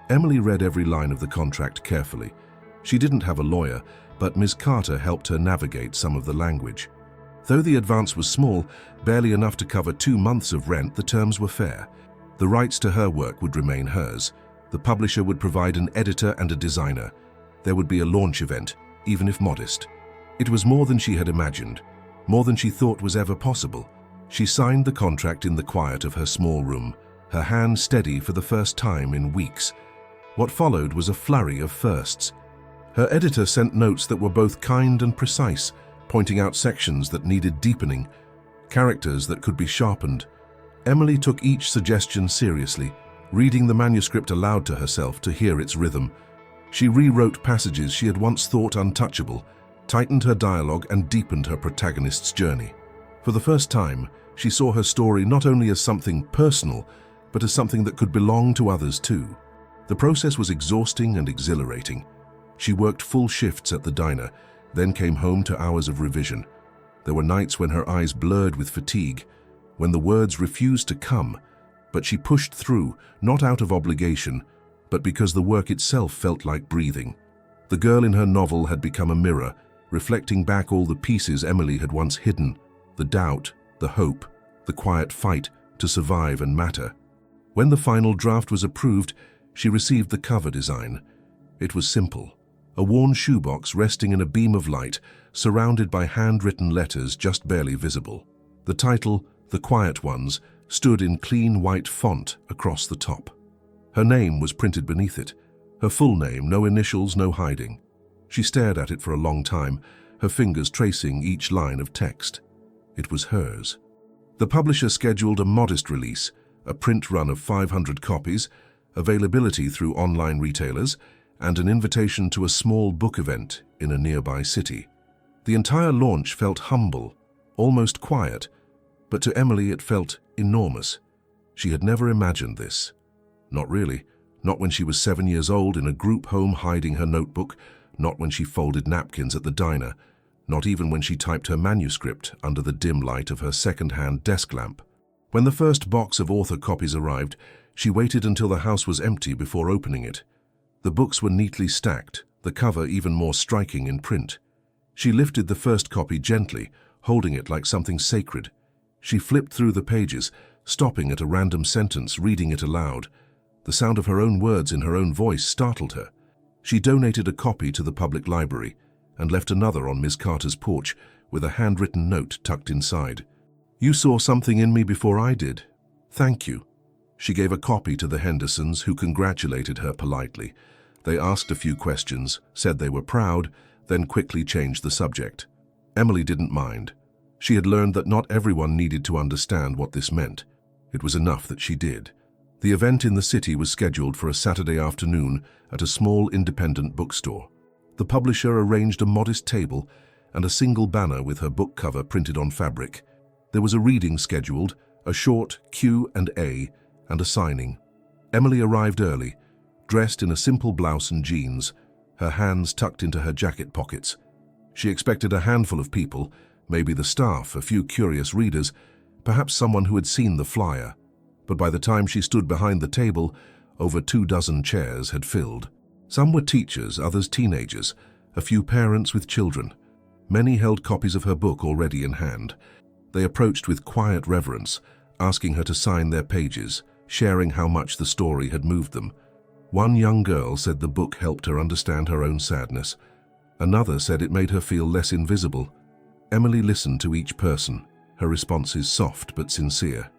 Emily read every line of the contract carefully. She didn't have a lawyer, but Ms. Carter helped her navigate some of the language. Though the advance was small, barely enough to cover 2 months of rent, the terms were fair. The rights to her work would remain hers. The publisher would provide an editor and a designer. There would be a launch event, even if modest. It was more than she had imagined, more than she thought was ever possible. She signed the contract in the quiet of her small room, her hand steady for the first time in weeks. What followed was a flurry of firsts. Her editor sent notes that were both kind and precise, pointing out sections that needed deepening, characters that could be sharpened. Emily took each suggestion seriously, reading the manuscript aloud to herself to hear its rhythm. She rewrote passages she had once thought untouchable, tightened her dialogue, and deepened her protagonist's journey. For the first time, she saw her story not only as something personal, but as something that could belong to others too. The process was exhausting and exhilarating. She worked full shifts at the diner, then came home to hours of revision. There were nights when her eyes blurred with fatigue, when the words refused to come, but she pushed through, not out of obligation, but because the work itself felt like breathing. The girl in her novel had become a mirror, reflecting back all the pieces Emily had once hidden, the doubt, the hope, the quiet fight to survive and matter. When the final draft was approved, she received the cover design. It was simple, a worn shoebox resting in a beam of light, surrounded by handwritten letters just barely visible. The title, The Quiet Ones, stood in clean white font across the top. Her name was printed beneath it, her full name, no initials, no hiding. She stared at it for a long time, her fingers tracing each line of text. It was hers. The publisher scheduled a modest release, a print run of 500 copies, availability through online retailers, and an invitation to a small book event in a nearby city. The entire launch felt humble, almost quiet, but to Emily it felt enormous. She had never imagined this. Not really. Not when she was 7 years old in a group home hiding her notebook, not when she folded napkins at the diner, not even when she typed her manuscript under the dim light of her second-hand desk lamp. When the first box of author copies arrived, she waited until the house was empty before opening it. The books were neatly stacked, the cover even more striking in print. She lifted the first copy gently, holding it like something sacred. She flipped through the pages, stopping at a random sentence, reading it aloud. The sound of her own words in her own voice startled her. She donated a copy to the public library and left another on Miss Carter's porch with a handwritten note tucked inside. "You saw something in me before I did. Thank you." She gave a copy to the Hendersons, who congratulated her politely. They asked a few questions, said they were proud, then quickly changed the subject. Emily didn't mind. She had learned that not everyone needed to understand what this meant. It was enough that she did. The event in the city was scheduled for a Saturday afternoon at a small independent bookstore. The publisher arranged a modest table and a single banner with her book cover printed on fabric. There was a reading scheduled, a short Q&A, and a signing. Emily arrived early, dressed in a simple blouse and jeans, her hands tucked into her jacket pockets. She expected a handful of people, maybe the staff, a few curious readers, perhaps someone who had seen the flyer. But by the time she stood behind the table, over 24 chairs had filled. Some were teachers, others teenagers, a few parents with children. Many held copies of her book already in hand. They approached with quiet reverence, asking her to sign their pages, sharing how much the story had moved them. One young girl said the book helped her understand her own sadness. Another said it made her feel less invisible. Emily listened to each person, her responses soft but sincere.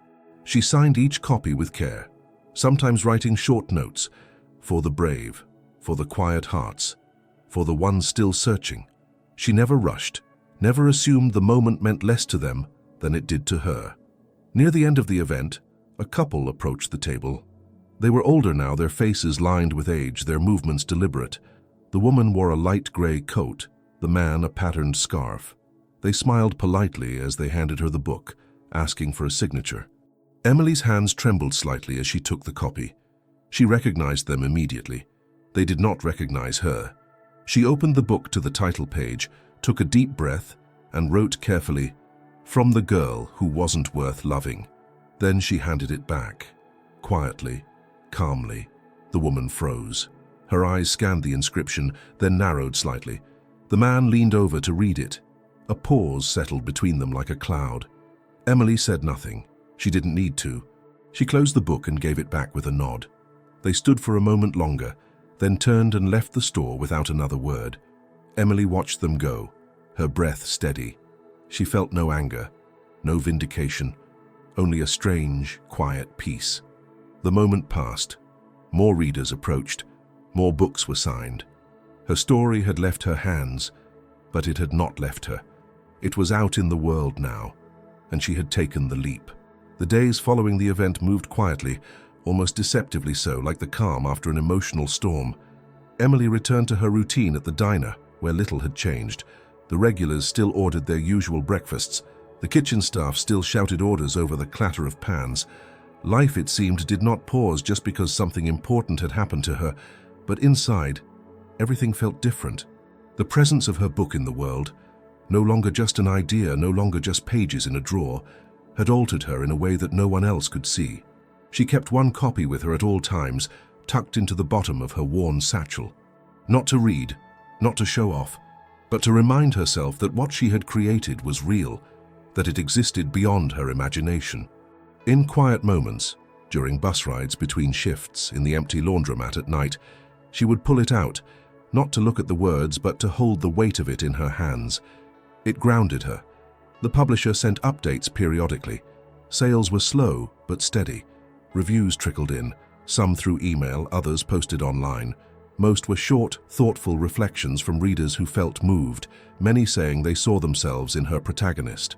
She signed each copy with care, sometimes writing short notes, "For the brave, for the quiet hearts, for the ones still searching." She never rushed, never assumed the moment meant less to them than it did to her. Near the end of the event, a couple approached the table. They were older now, their faces lined with age, their movements deliberate. The woman wore a light gray coat, the man a patterned scarf. They smiled politely as they handed her the book, asking for a signature. Emily's hands trembled slightly as she took the copy. She recognized them immediately. They did not recognize her. She opened the book to the title page, took a deep breath, and wrote carefully, "From the girl who wasn't worth loving." Then she handed it back. Quietly, calmly, the woman froze. Her eyes scanned the inscription, then narrowed slightly. The man leaned over to read it. A pause settled between them like a cloud. Emily said nothing. She didn't need to. She closed the book and gave it back with a nod. They stood for a moment longer, then turned and left the store without another word. Emily watched them go, her breath steady. She felt no anger, no vindication, only a strange, quiet peace. The moment passed. More readers approached. More books were signed. Her story had left her hands, but it had not left her. It was out in the world now, and she had taken the leap. The days following the event moved quietly, almost deceptively so, like the calm after an emotional storm. Emily returned to her routine at the diner, where little had changed. The regulars still ordered their usual breakfasts. The kitchen staff still shouted orders over the clatter of pans. Life, it seemed, did not pause just because something important had happened to her, but inside, everything felt different. The presence of her book in the world, no longer just an idea, no longer just pages in a drawer, had altered her in a way that no one else could see. She kept one copy with her at all times, tucked into the bottom of her worn satchel. Not to read, not to show off, but to remind herself that what she had created was real, that it existed beyond her imagination. In quiet moments, during bus rides between shifts, in the empty laundromat at night, she would pull it out, not to look at the words, but to hold the weight of it in her hands. It grounded her. The publisher sent updates periodically. Sales were slow but steady. Reviews trickled in, some through email, others posted online. Most were short, thoughtful reflections from readers who felt moved, many saying they saw themselves in her protagonist.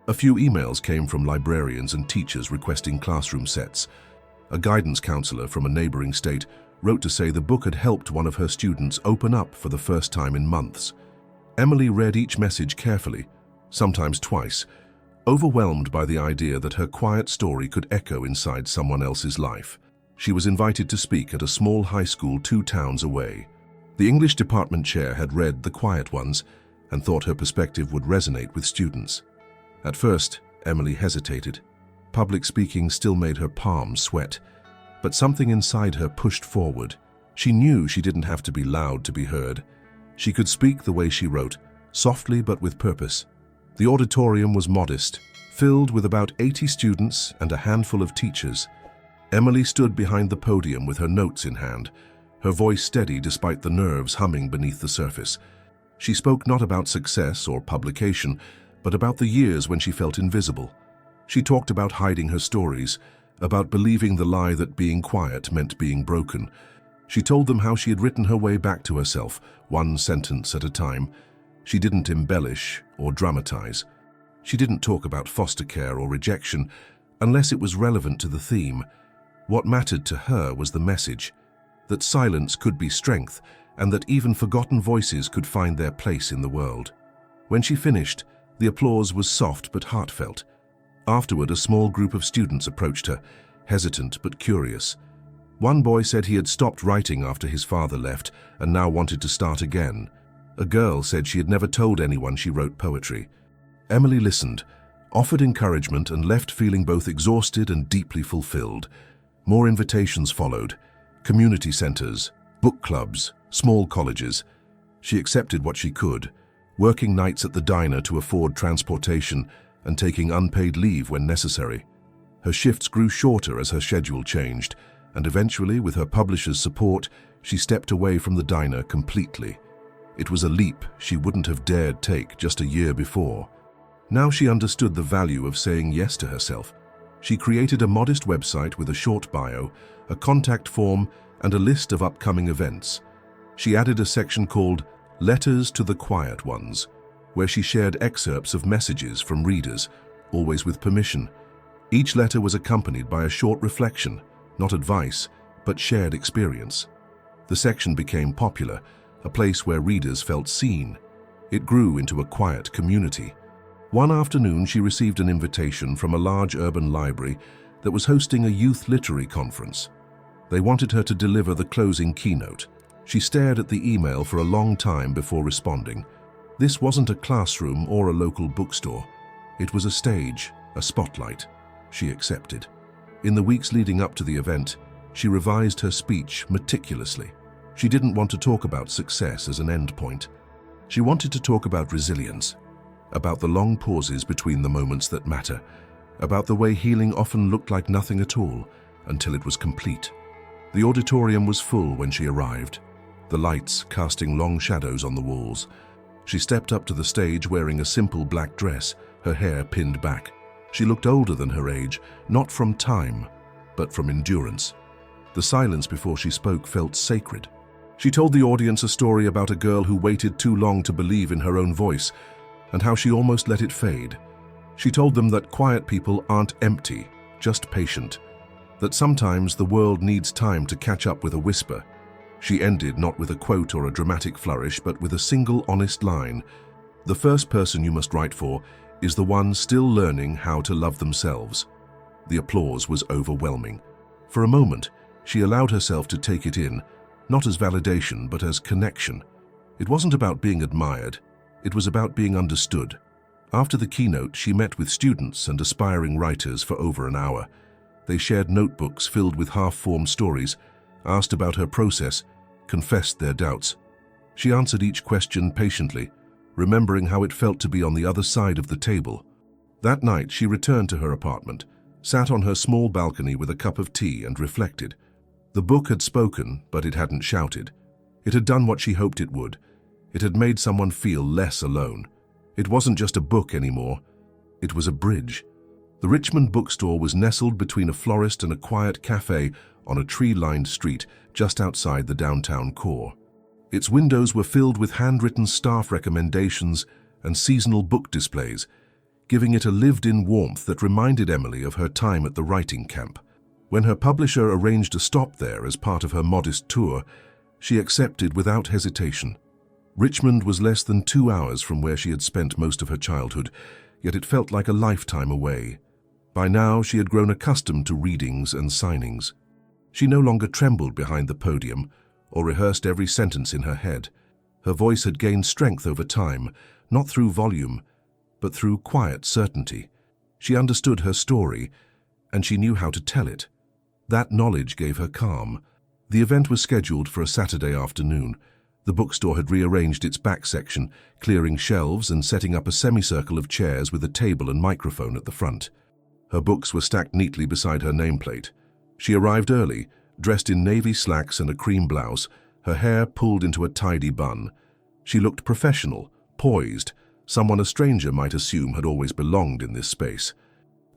A few emails came from librarians and teachers requesting classroom sets. A guidance counselor from a neighboring state wrote to say the book had helped one of her students open up for the first time in months. Emily read each message carefully, sometimes twice, overwhelmed by the idea that her quiet story could echo inside someone else's life. She was invited to speak at a small high school 2 towns away. The English department chair had read The Quiet Ones and thought her perspective would resonate with students. At first, Emily hesitated. Public speaking still made her palms sweat, but something inside her pushed forward. She knew she didn't have to be loud to be heard. She could speak the way she wrote, softly but with purpose. The auditorium was modest, filled with about 80 students and a handful of teachers. Emily stood behind the podium with her notes in hand, her voice steady despite the nerves humming beneath the surface. She spoke not about success or publication, but about the years when she felt invisible. She talked about hiding her stories, about believing the lie that being quiet meant being broken. She told them how she had written her way back to herself, one sentence at a time. She didn't embellish or dramatize. She didn't talk about foster care or rejection unless it was relevant to the theme. What mattered to her was the message, that silence could be strength and that even forgotten voices could find their place in the world. When she finished, the applause was soft but heartfelt. Afterward, a small group of students approached her, hesitant but curious. One boy said he had stopped writing after his father left and now wanted to start again. A girl said she had never told anyone she wrote poetry. Emily listened, offered encouragement, and left feeling both exhausted and deeply fulfilled. More invitations followed. Community centers, book clubs, small colleges. She accepted what she could, working nights at the diner to afford transportation and taking unpaid leave when necessary. Her shifts grew shorter as her schedule changed, and eventually, with her publisher's support, she stepped away from the diner completely. It was a leap she wouldn't have dared take just a year before. Now she understood the value of saying yes to herself. She created a modest website with a short bio, a contact form, and a list of upcoming events. She added a section called Letters to the Quiet Ones, where she shared excerpts of messages from readers, always with permission. Each letter was accompanied by a short reflection, not advice, but shared experience. The section became popular, a place where readers felt seen. It grew into a quiet community. One afternoon, she received an invitation from a large urban library that was hosting a youth literary conference. They wanted her to deliver the closing keynote. She stared at the email for a long time before responding. This wasn't a classroom or a local bookstore. It was a stage, a spotlight. She accepted. In the weeks leading up to the event, she revised her speech meticulously. She didn't want to talk about success as an endpoint. She wanted to talk about resilience, about the long pauses between the moments that matter, about the way healing often looked like nothing at all until it was complete. The auditorium was full when she arrived, the lights casting long shadows on the walls. She stepped up to the stage wearing a simple black dress, her hair pinned back. She looked older than her age, not from time, but from endurance. The silence before she spoke felt sacred. She told the audience a story about a girl who waited too long to believe in her own voice, and how she almost let it fade. She told them that quiet people aren't empty, just patient, that sometimes the world needs time to catch up with a whisper. She ended not with a quote or a dramatic flourish, but with a single honest line. The first person you must write for is the one still learning how to love themselves. The applause was overwhelming. For a moment, she allowed herself to take it in, not as validation, but as connection. It wasn't about being admired. It was about being understood. After the keynote, she met with students and aspiring writers for over an hour. They shared notebooks filled with half-formed stories, asked about her process, confessed their doubts. She answered each question patiently, remembering how it felt to be on the other side of the table. That night, she returned to her apartment, sat on her small balcony with a cup of tea and reflected. The book had spoken, but it hadn't shouted. It had done what she hoped it would. It had made someone feel less alone. It wasn't just a book anymore. It was a bridge. The Richmond bookstore was nestled between a florist and a quiet cafe on a tree-lined street just outside the downtown core. Its windows were filled with handwritten staff recommendations and seasonal book displays, giving it a lived-in warmth that reminded Emily of her time at the writing camp. When her publisher arranged a stop there as part of her modest tour, she accepted without hesitation. Richmond was less than 2 hours from where she had spent most of her childhood, yet it felt like a lifetime away. By now, she had grown accustomed to readings and signings. She no longer trembled behind the podium or rehearsed every sentence in her head. Her voice had gained strength over time, not through volume, but through quiet certainty. She understood her story, and she knew how to tell it. That knowledge gave her calm. The event was scheduled for a Saturday afternoon. The bookstore had rearranged its back section, clearing shelves and setting up a semicircle of chairs with a table and microphone at the front. Her books were stacked neatly beside her nameplate. She arrived early, dressed in navy slacks and a cream blouse, her hair pulled into a tidy bun. She looked professional, poised, someone a stranger might assume had always belonged in this space.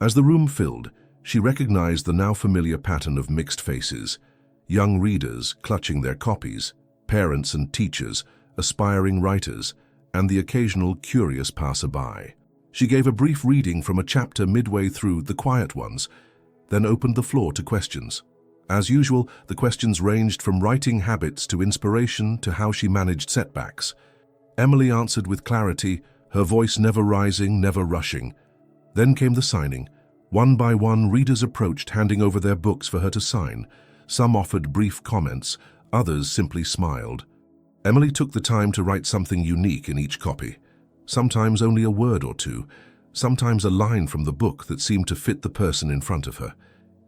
As the room filled, she recognized the now familiar pattern of mixed faces, young readers clutching their copies, parents and teachers, aspiring writers, and the occasional curious passerby. She gave a brief reading from a chapter midway through The Quiet Ones, then opened the floor to questions. As usual, the questions ranged from writing habits to inspiration to how she managed setbacks. Emily answered with clarity, her voice never rising, never rushing. Then came the signing. One by one, readers approached, handing over their books for her to sign. Some offered brief comments, others simply smiled. Emily took the time to write something unique in each copy. Sometimes only a word or two, sometimes a line from the book that seemed to fit the person in front of her.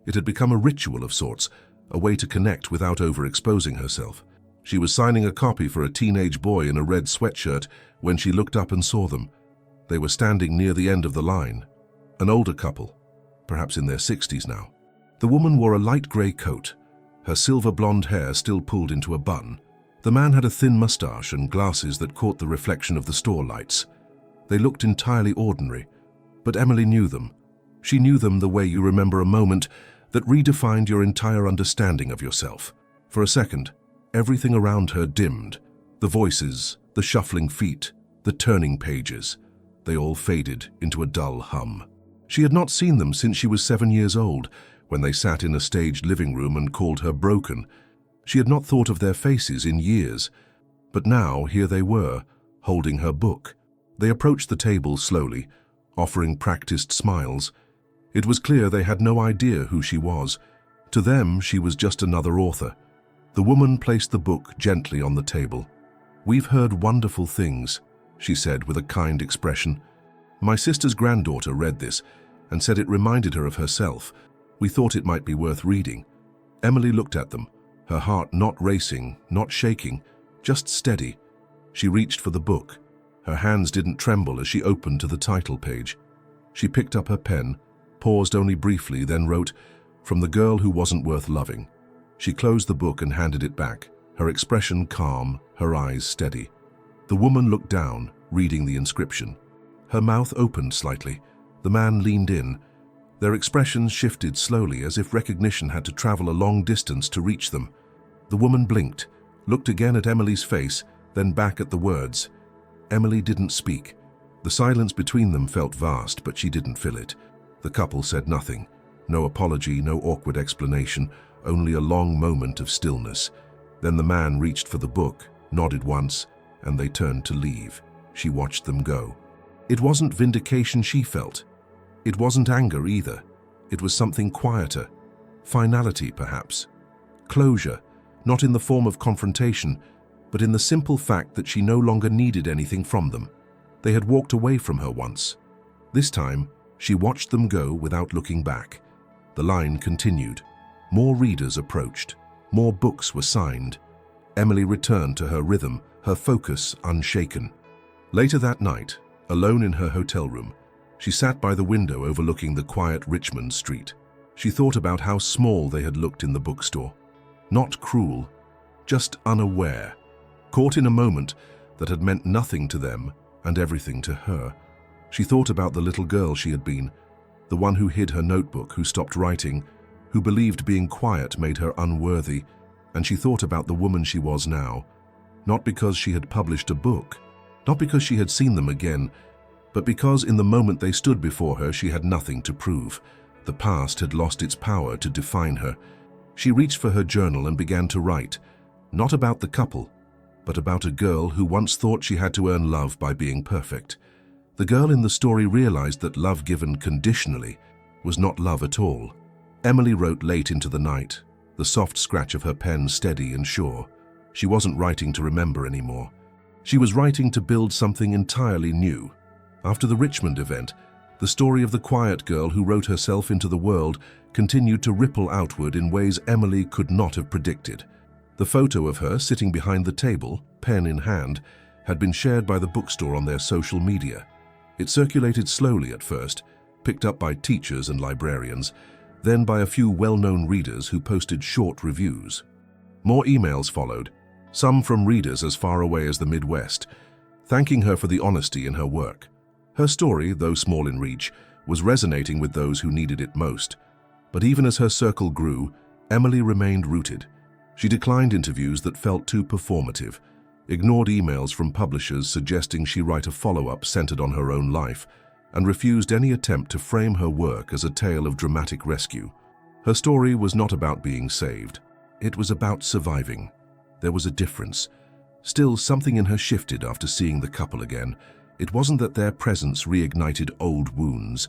It had become a ritual of sorts, a way to connect without overexposing herself. She was signing a copy for a teenage boy in a red sweatshirt when she looked up and saw them. They were standing near the end of the line. An older couple, perhaps in their 60s now. The woman wore a light grey coat, her silver blonde hair still pulled into a bun. The man had a thin mustache and glasses that caught the reflection of the store lights. They looked entirely ordinary, but Emily knew them. She knew them the way you remember a moment that redefined your entire understanding of yourself. For a second, everything around her dimmed. The voices, the shuffling feet, the turning pages. They all faded into a dull hum. She had not seen them since she was 7 years old, when they sat in a staged living room and called her broken. She had not thought of their faces in years. But now, here they were, holding her book. They approached the table slowly, offering practiced smiles. It was clear they had no idea who she was. To them, she was just another author. The woman placed the book gently on the table. "We've heard wonderful things," she said with a kind expression. "My sister's granddaughter read this and said it reminded her of herself. We thought it might be worth reading." Emily looked at them, her heart not racing, not shaking, just steady. She reached for the book. Her hands didn't tremble as she opened to the title page. She picked up her pen, paused only briefly, then wrote, "From the girl who wasn't worth loving." She closed the book and handed it back, her expression calm, her eyes steady. The woman looked down, reading the inscription. Her mouth opened slightly. The man leaned in. Their expressions shifted slowly, as if recognition had to travel a long distance to reach them. The woman blinked, looked again at Emily's face, then back at the words. Emily didn't speak. The silence between them felt vast, but she didn't fill it. The couple said nothing. No apology, no awkward explanation, only a long moment of stillness. Then the man reached for the book, nodded once, and they turned to leave. She watched them go. It wasn't vindication she felt. It wasn't anger either. It was something quieter. Finality, perhaps. Closure, not in the form of confrontation, but in the simple fact that she no longer needed anything from them. They had walked away from her once. This time, she watched them go without looking back. The line continued. More readers approached. More books were signed. Emily returned to her rhythm, her focus unshaken. Later that night, alone in her hotel room, she sat by the window overlooking the quiet Richmond street. She thought about how small they had looked in the bookstore. Not cruel, just unaware, caught in a moment that had meant nothing to them and everything to her. She thought about the little girl she had been, the one who hid her notebook, who stopped writing, who believed being quiet made her unworthy, and she thought about the woman she was now, not because she had published a book, not because she had seen them again, but because in the moment they stood before her she had nothing to prove. The past had lost its power to define her. She reached for her journal and began to write, not about the couple, but about a girl who once thought she had to earn love by being perfect. The girl in the story realized that love given conditionally was not love at all. Emily wrote late into the night, the soft scratch of her pen steady and sure. She wasn't writing to remember anymore. She was writing to build something entirely new. After the Richmond event, the story of the quiet girl who wrote herself into the world continued to ripple outward in ways Emily could not have predicted. The photo of her sitting behind the table, pen in hand, had been shared by the bookstore on their social media. It circulated slowly at first, picked up by teachers and librarians, then by a few well-known readers who posted short reviews. More emails followed, some from readers as far away as the Midwest, thanking her for the honesty in her work. Her story, though small in reach, was resonating with those who needed it most. But even as her circle grew, Emily remained rooted. She declined interviews that felt too performative, ignored emails from publishers suggesting she write a follow-up centered on her own life, and refused any attempt to frame her work as a tale of dramatic rescue. Her story was not about being saved. It was about surviving. There was a difference. Still, something in her shifted after seeing the couple again. It wasn't that their presence reignited old wounds.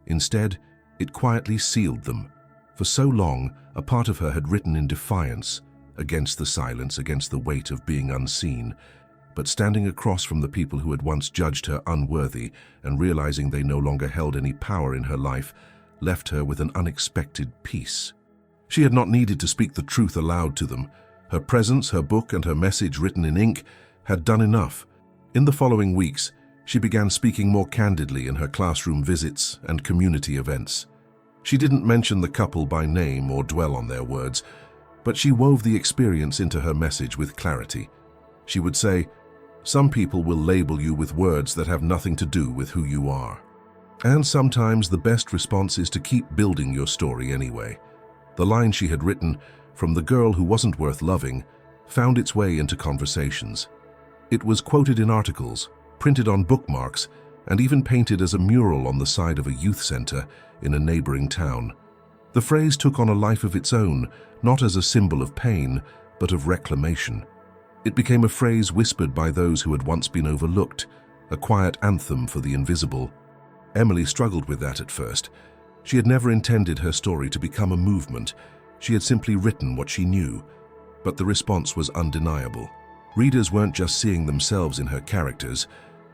Instead, it quietly sealed them. For so long, a part of her had written in defiance, against the silence, against the weight of being unseen. But standing across from the people who had once judged her unworthy and realizing they no longer held any power in her life, left her with an unexpected peace. She had not needed to speak the truth aloud to them. Her presence, her book, and her message written in ink had done enough. In the following weeks, she began speaking more candidly in her classroom visits and community events. She didn't mention the couple by name or dwell on their words, but she wove the experience into her message with clarity. She would say, "Some people will label you with words that have nothing to do with who you are. And sometimes the best response is to keep building your story anyway." The line she had written, "From the girl who wasn't worth loving," found its way into conversations. It was quoted in articles, printed on bookmarks, and even painted as a mural on the side of a youth center in a neighboring town. The phrase took on a life of its own, not as a symbol of pain, but of reclamation. It became a phrase whispered by those who had once been overlooked, a quiet anthem for the invisible. Emily struggled with that at first. She had never intended her story to become a movement. She had simply written what she knew. But the response was undeniable. Readers weren't just seeing themselves in her characters.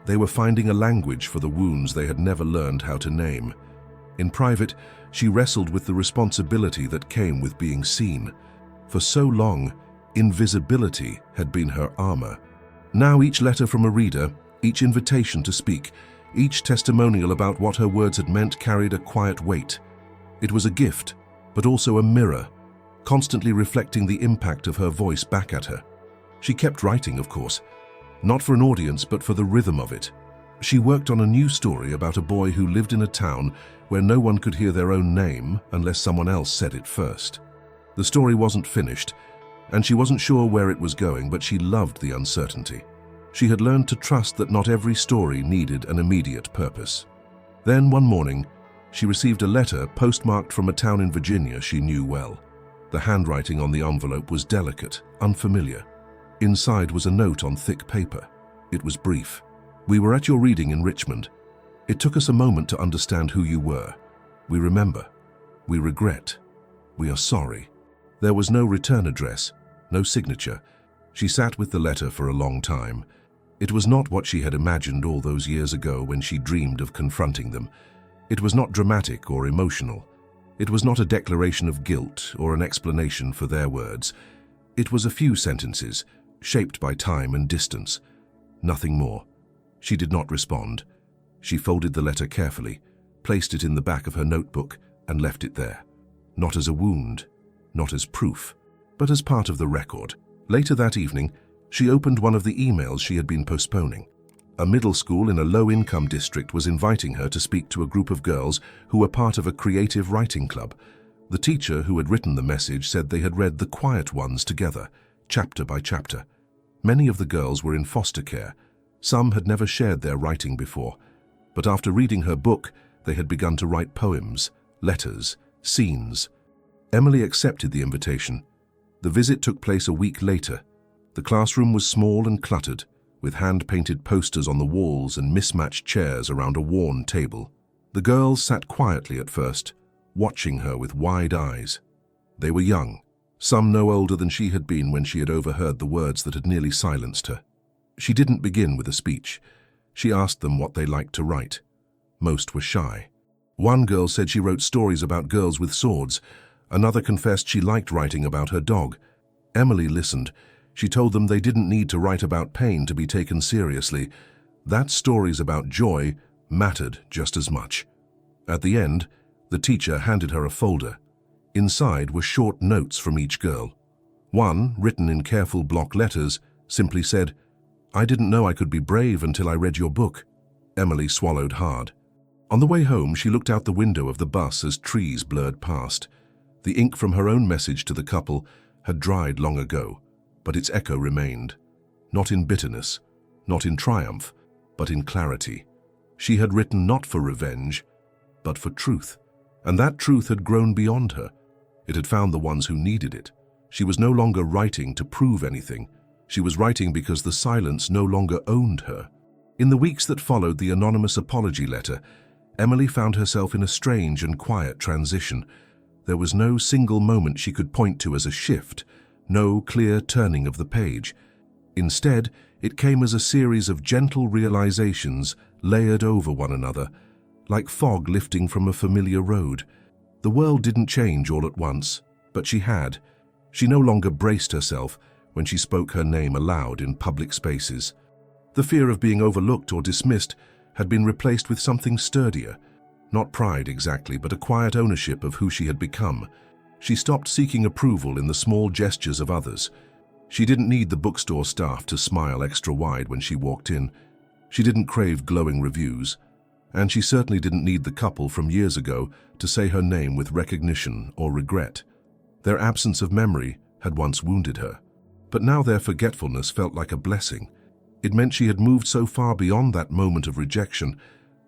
They were finding a language for the wounds they had never learned how to name. In private, she wrestled with the responsibility that came with being seen. For so long, invisibility had been her armor. Now each letter from a reader, each invitation to speak, each testimonial about what her words had meant carried a quiet weight. It was a gift, but also a mirror, constantly reflecting the impact of her voice back at her. She kept writing, of course, not for an audience, but for the rhythm of it. She worked on a new story about a boy who lived in a town where no one could hear their own name unless someone else said it first. The story wasn't finished, and she wasn't sure where it was going, but she loved the uncertainty. She had learned to trust that not every story needed an immediate purpose. Then one morning, she received a letter postmarked from a town in Virginia she knew well. The handwriting on the envelope was delicate, unfamiliar. Inside was a note on thick paper. It was brief. "We were at your reading in Richmond. It took us a moment to understand who you were. We remember. We regret. We are sorry." There was no return address, no signature. She sat with the letter for a long time. It was not what she had imagined all those years ago when she dreamed of confronting them. It was not dramatic or emotional. It was not a declaration of guilt or an explanation for their words. It was a few sentences, shaped by time and distance. Nothing more. She did not respond. She folded the letter carefully, placed it in the back of her notebook, and left it there. Not as a wound, not as proof, but as part of the record. Later that evening, she opened one of the emails she had been postponing. A middle school in a low-income district was inviting her to speak to a group of girls who were part of a creative writing club. The teacher who had written the message said they had read The Quiet Ones together, chapter by chapter. Many of the girls were in foster care. Some had never shared their writing before, but after reading her book, they had begun to write poems, letters, scenes. Emily accepted the invitation. The visit took place a week later. The classroom was small and cluttered, with hand-painted posters on the walls and mismatched chairs around a worn table. The girls sat quietly at first, watching her with wide eyes. They were young, some no older than she had been when she had overheard the words that had nearly silenced her. She didn't begin with a speech. She asked them what they liked to write. Most were shy. One girl said she wrote stories about girls with swords. Another confessed she liked writing about her dog. Emily listened. She told them they didn't need to write about pain to be taken seriously. That stories about joy mattered just as much. At the end, the teacher handed her a folder. Inside were short notes from each girl. One, written in careful block letters, simply said, "I didn't know I could be brave until I read your book." Emily swallowed hard. On the way home, she looked out the window of the bus as trees blurred past. The ink from her own message to the couple had dried long ago, but its echo remained. Not in bitterness, not in triumph, but in clarity. She had written not for revenge, but for truth. And that truth had grown beyond her. It had found the ones who needed it. She was no longer writing to prove anything. She was writing because the silence no longer owned her. In the weeks that followed the anonymous apology letter, Emily found herself in a strange and quiet transition. There was no single moment she could point to as a shift, no clear turning of the page. Instead, it came as a series of gentle realizations layered over one another, like fog lifting from a familiar road. The world didn't change all at once, but she had. She no longer braced herself when she spoke her name aloud in public spaces. The fear of being overlooked or dismissed had been replaced with something sturdier. Not pride exactly, but a quiet ownership of who she had become. She stopped seeking approval in the small gestures of others. She didn't need the bookstore staff to smile extra wide when she walked in. She didn't crave glowing reviews. And she certainly didn't need the couple from years ago to say her name with recognition or regret. Their absence of memory had once wounded her, but now their forgetfulness felt like a blessing. It meant she had moved so far beyond that moment of rejection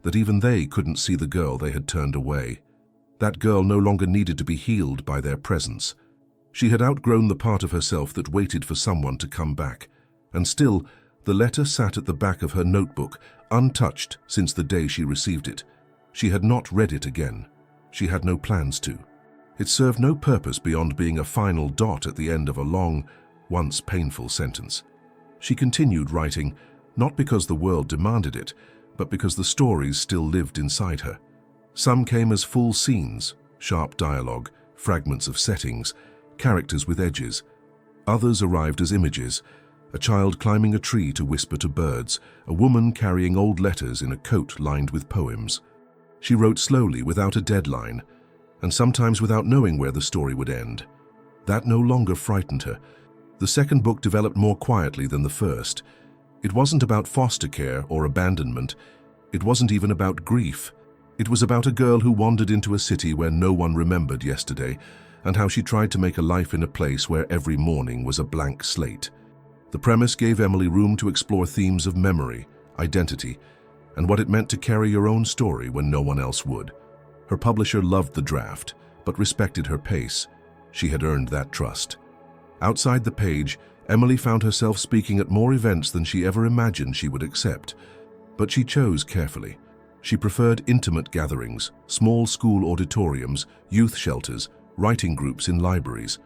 that even they couldn't see the girl they had turned away. That girl no longer needed to be healed by their presence. She had outgrown the part of herself that waited for someone to come back. And still, the letter sat at the back of her notebook, untouched since the day she received it. She had not read it again. She had no plans to. It served no purpose beyond being a final dot at the end of a long, once painful sentence. She continued writing, not because the world demanded it, but because the stories still lived inside her. Some came as full scenes, sharp dialogue, fragments of settings, characters with edges. Others arrived as images, a child climbing a tree to whisper to birds, a woman carrying old letters in a coat lined with poems. She wrote slowly, without a deadline, and sometimes without knowing where the story would end. That no longer frightened her. The second book developed more quietly than the first. It wasn't about foster care or abandonment. It wasn't even about grief. It was about a girl who wandered into a city where no one remembered yesterday, and how she tried to make a life in a place where every morning was a blank slate. The premise gave Emily room to explore themes of memory, identity, and what it meant to carry your own story when no one else would. Her publisher loved the draft, but respected her pace. She had earned that trust. Outside the page, Emily found herself speaking at more events than she ever imagined she would accept. But she chose carefully. She preferred intimate gatherings, small school auditoriums, youth shelters, writing groups in libraries.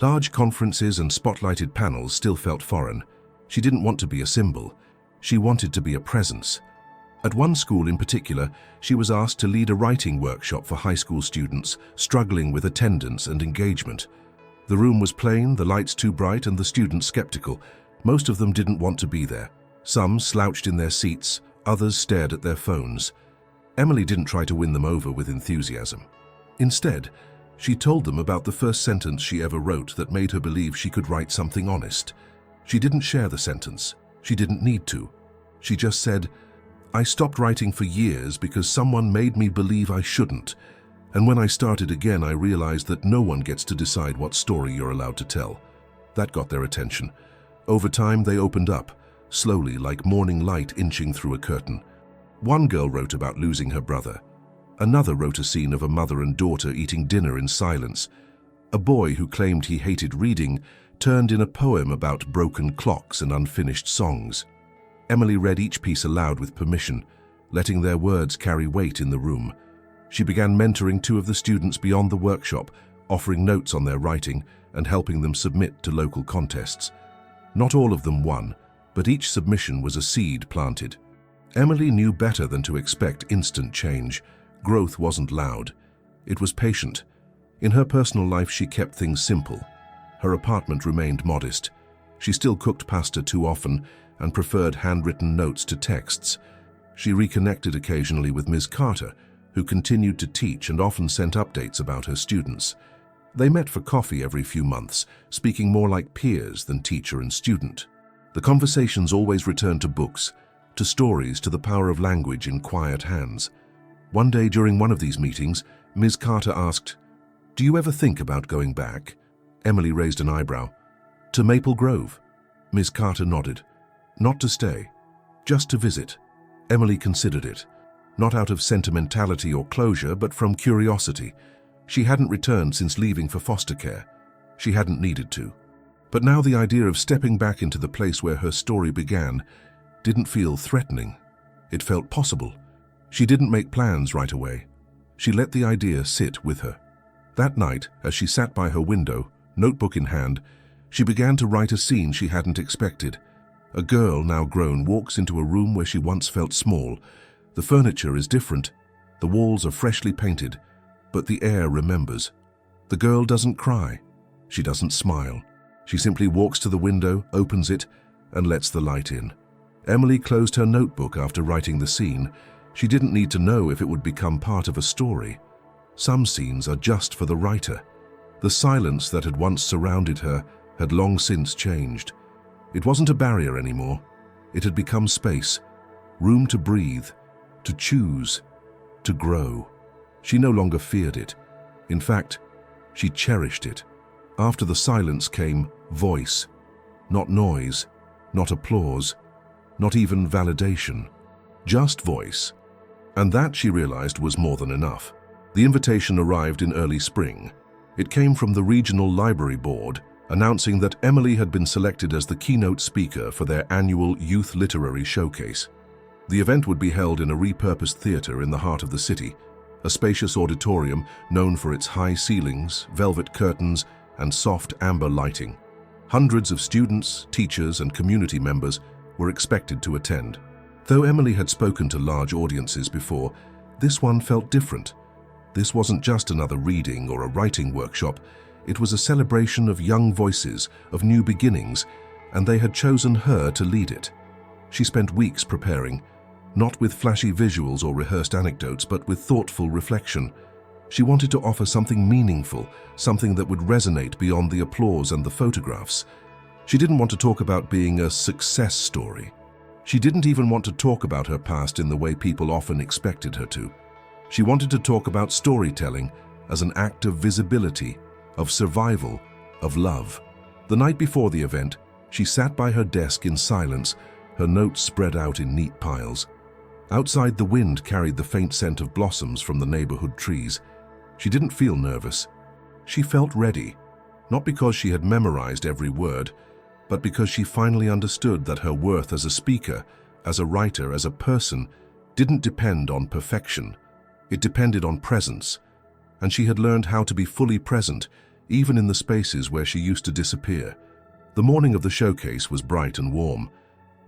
Large conferences and spotlighted panels still felt foreign. She didn't want to be a symbol. She wanted to be a presence. At one school in particular, she was asked to lead a writing workshop for high school students struggling with attendance and engagement. The room was plain, the lights too bright, and the students skeptical. Most of them didn't want to be there. Some slouched in their seats, others stared at their phones. Emily didn't try to win them over with enthusiasm. Instead, she told them about the first sentence she ever wrote that made her believe she could write something honest. She didn't share the sentence. She didn't need to. She just said, "I stopped writing for years because someone made me believe I shouldn't. And when I started again, I realized that no one gets to decide what story you're allowed to tell." That got their attention. Over time, they opened up, slowly, like morning light inching through a curtain. One girl wrote about losing her brother. Another wrote a scene of a mother and daughter eating dinner in silence. A boy who claimed he hated reading turned in a poem about broken clocks and unfinished songs. Emily read each piece aloud with permission, letting their words carry weight in the room. She began mentoring two of the students beyond the workshop, offering notes on their writing and helping them submit to local contests. Not all of them won, but each submission was a seed planted. Emily knew better than to expect instant change. Growth wasn't loud. It was patient. In her personal life, she kept things simple. her apartment remained modest. She still cooked pasta too often and preferred handwritten notes to texts. She reconnected occasionally with Ms. Carter, who continued to teach and often sent updates about her students. They met for coffee every few months, speaking more like peers than teacher and student. The conversations always returned to books, to stories, to the power of language in quiet hands. One day during one of these meetings, Ms. Carter asked, "Do you ever think about going back?" Emily raised an eyebrow. "To Maple Grove?" Ms. Carter nodded. "Not to stay, just to visit." Emily considered it, not out of sentimentality or closure, but from curiosity. She hadn't returned since leaving for foster care. She hadn't needed to. But now the idea of stepping back into the place where her story began didn't feel threatening. It felt possible. She didn't make plans right away. She let the idea sit with her. That night, as she sat by her window, notebook in hand, she began to write a scene she hadn't expected. A girl, now grown, walks into a room where she once felt small. The furniture is different. The walls are freshly painted, but the air remembers. The girl doesn't cry. She doesn't smile. She simply walks to the window, opens it, and lets the light in. Emily closed her notebook after writing the scene. She didn't need to know if it would become part of a story. Some scenes are just for the writer. The silence that had once surrounded her had long since changed. It wasn't a barrier anymore. It had become space, room to breathe, to choose, to grow. She no longer feared it. In fact, she cherished it. After the silence came voice. Not noise, not applause, not even validation. Just voice. And that, she realized, was more than enough. The invitation arrived in early spring. It came from the Regional Library Board, announcing that Emily had been selected as the keynote speaker for their annual Youth Literary Showcase. The event would be held in a repurposed theater in the heart of the city, a spacious auditorium known for its high ceilings, velvet curtains, and soft amber lighting. Hundreds of students, teachers, and community members were expected to attend. Though Emily had spoken to large audiences before, this one felt different. This wasn't just another reading or a writing workshop. It was a celebration of young voices, of new beginnings, and they had chosen her to lead it. She spent weeks preparing, not with flashy visuals or rehearsed anecdotes, but with thoughtful reflection. She wanted to offer something meaningful, something that would resonate beyond the applause and the photographs. She didn't want to talk about being a success story. She didn't even want to talk about her past in the way people often expected her to. She wanted to talk about storytelling as an act of visibility, of survival, of love. The night before the event, she sat by her desk in silence, her notes spread out in neat piles. Outside, the wind carried the faint scent of blossoms from the neighborhood trees. She didn't feel nervous. She felt ready, not because she had memorized every word, but because she finally understood that her worth as a speaker, as a writer, as a person, didn't depend on perfection. It depended on presence, and she had learned how to be fully present, even in the spaces where she used to disappear. The morning of the showcase was bright and warm.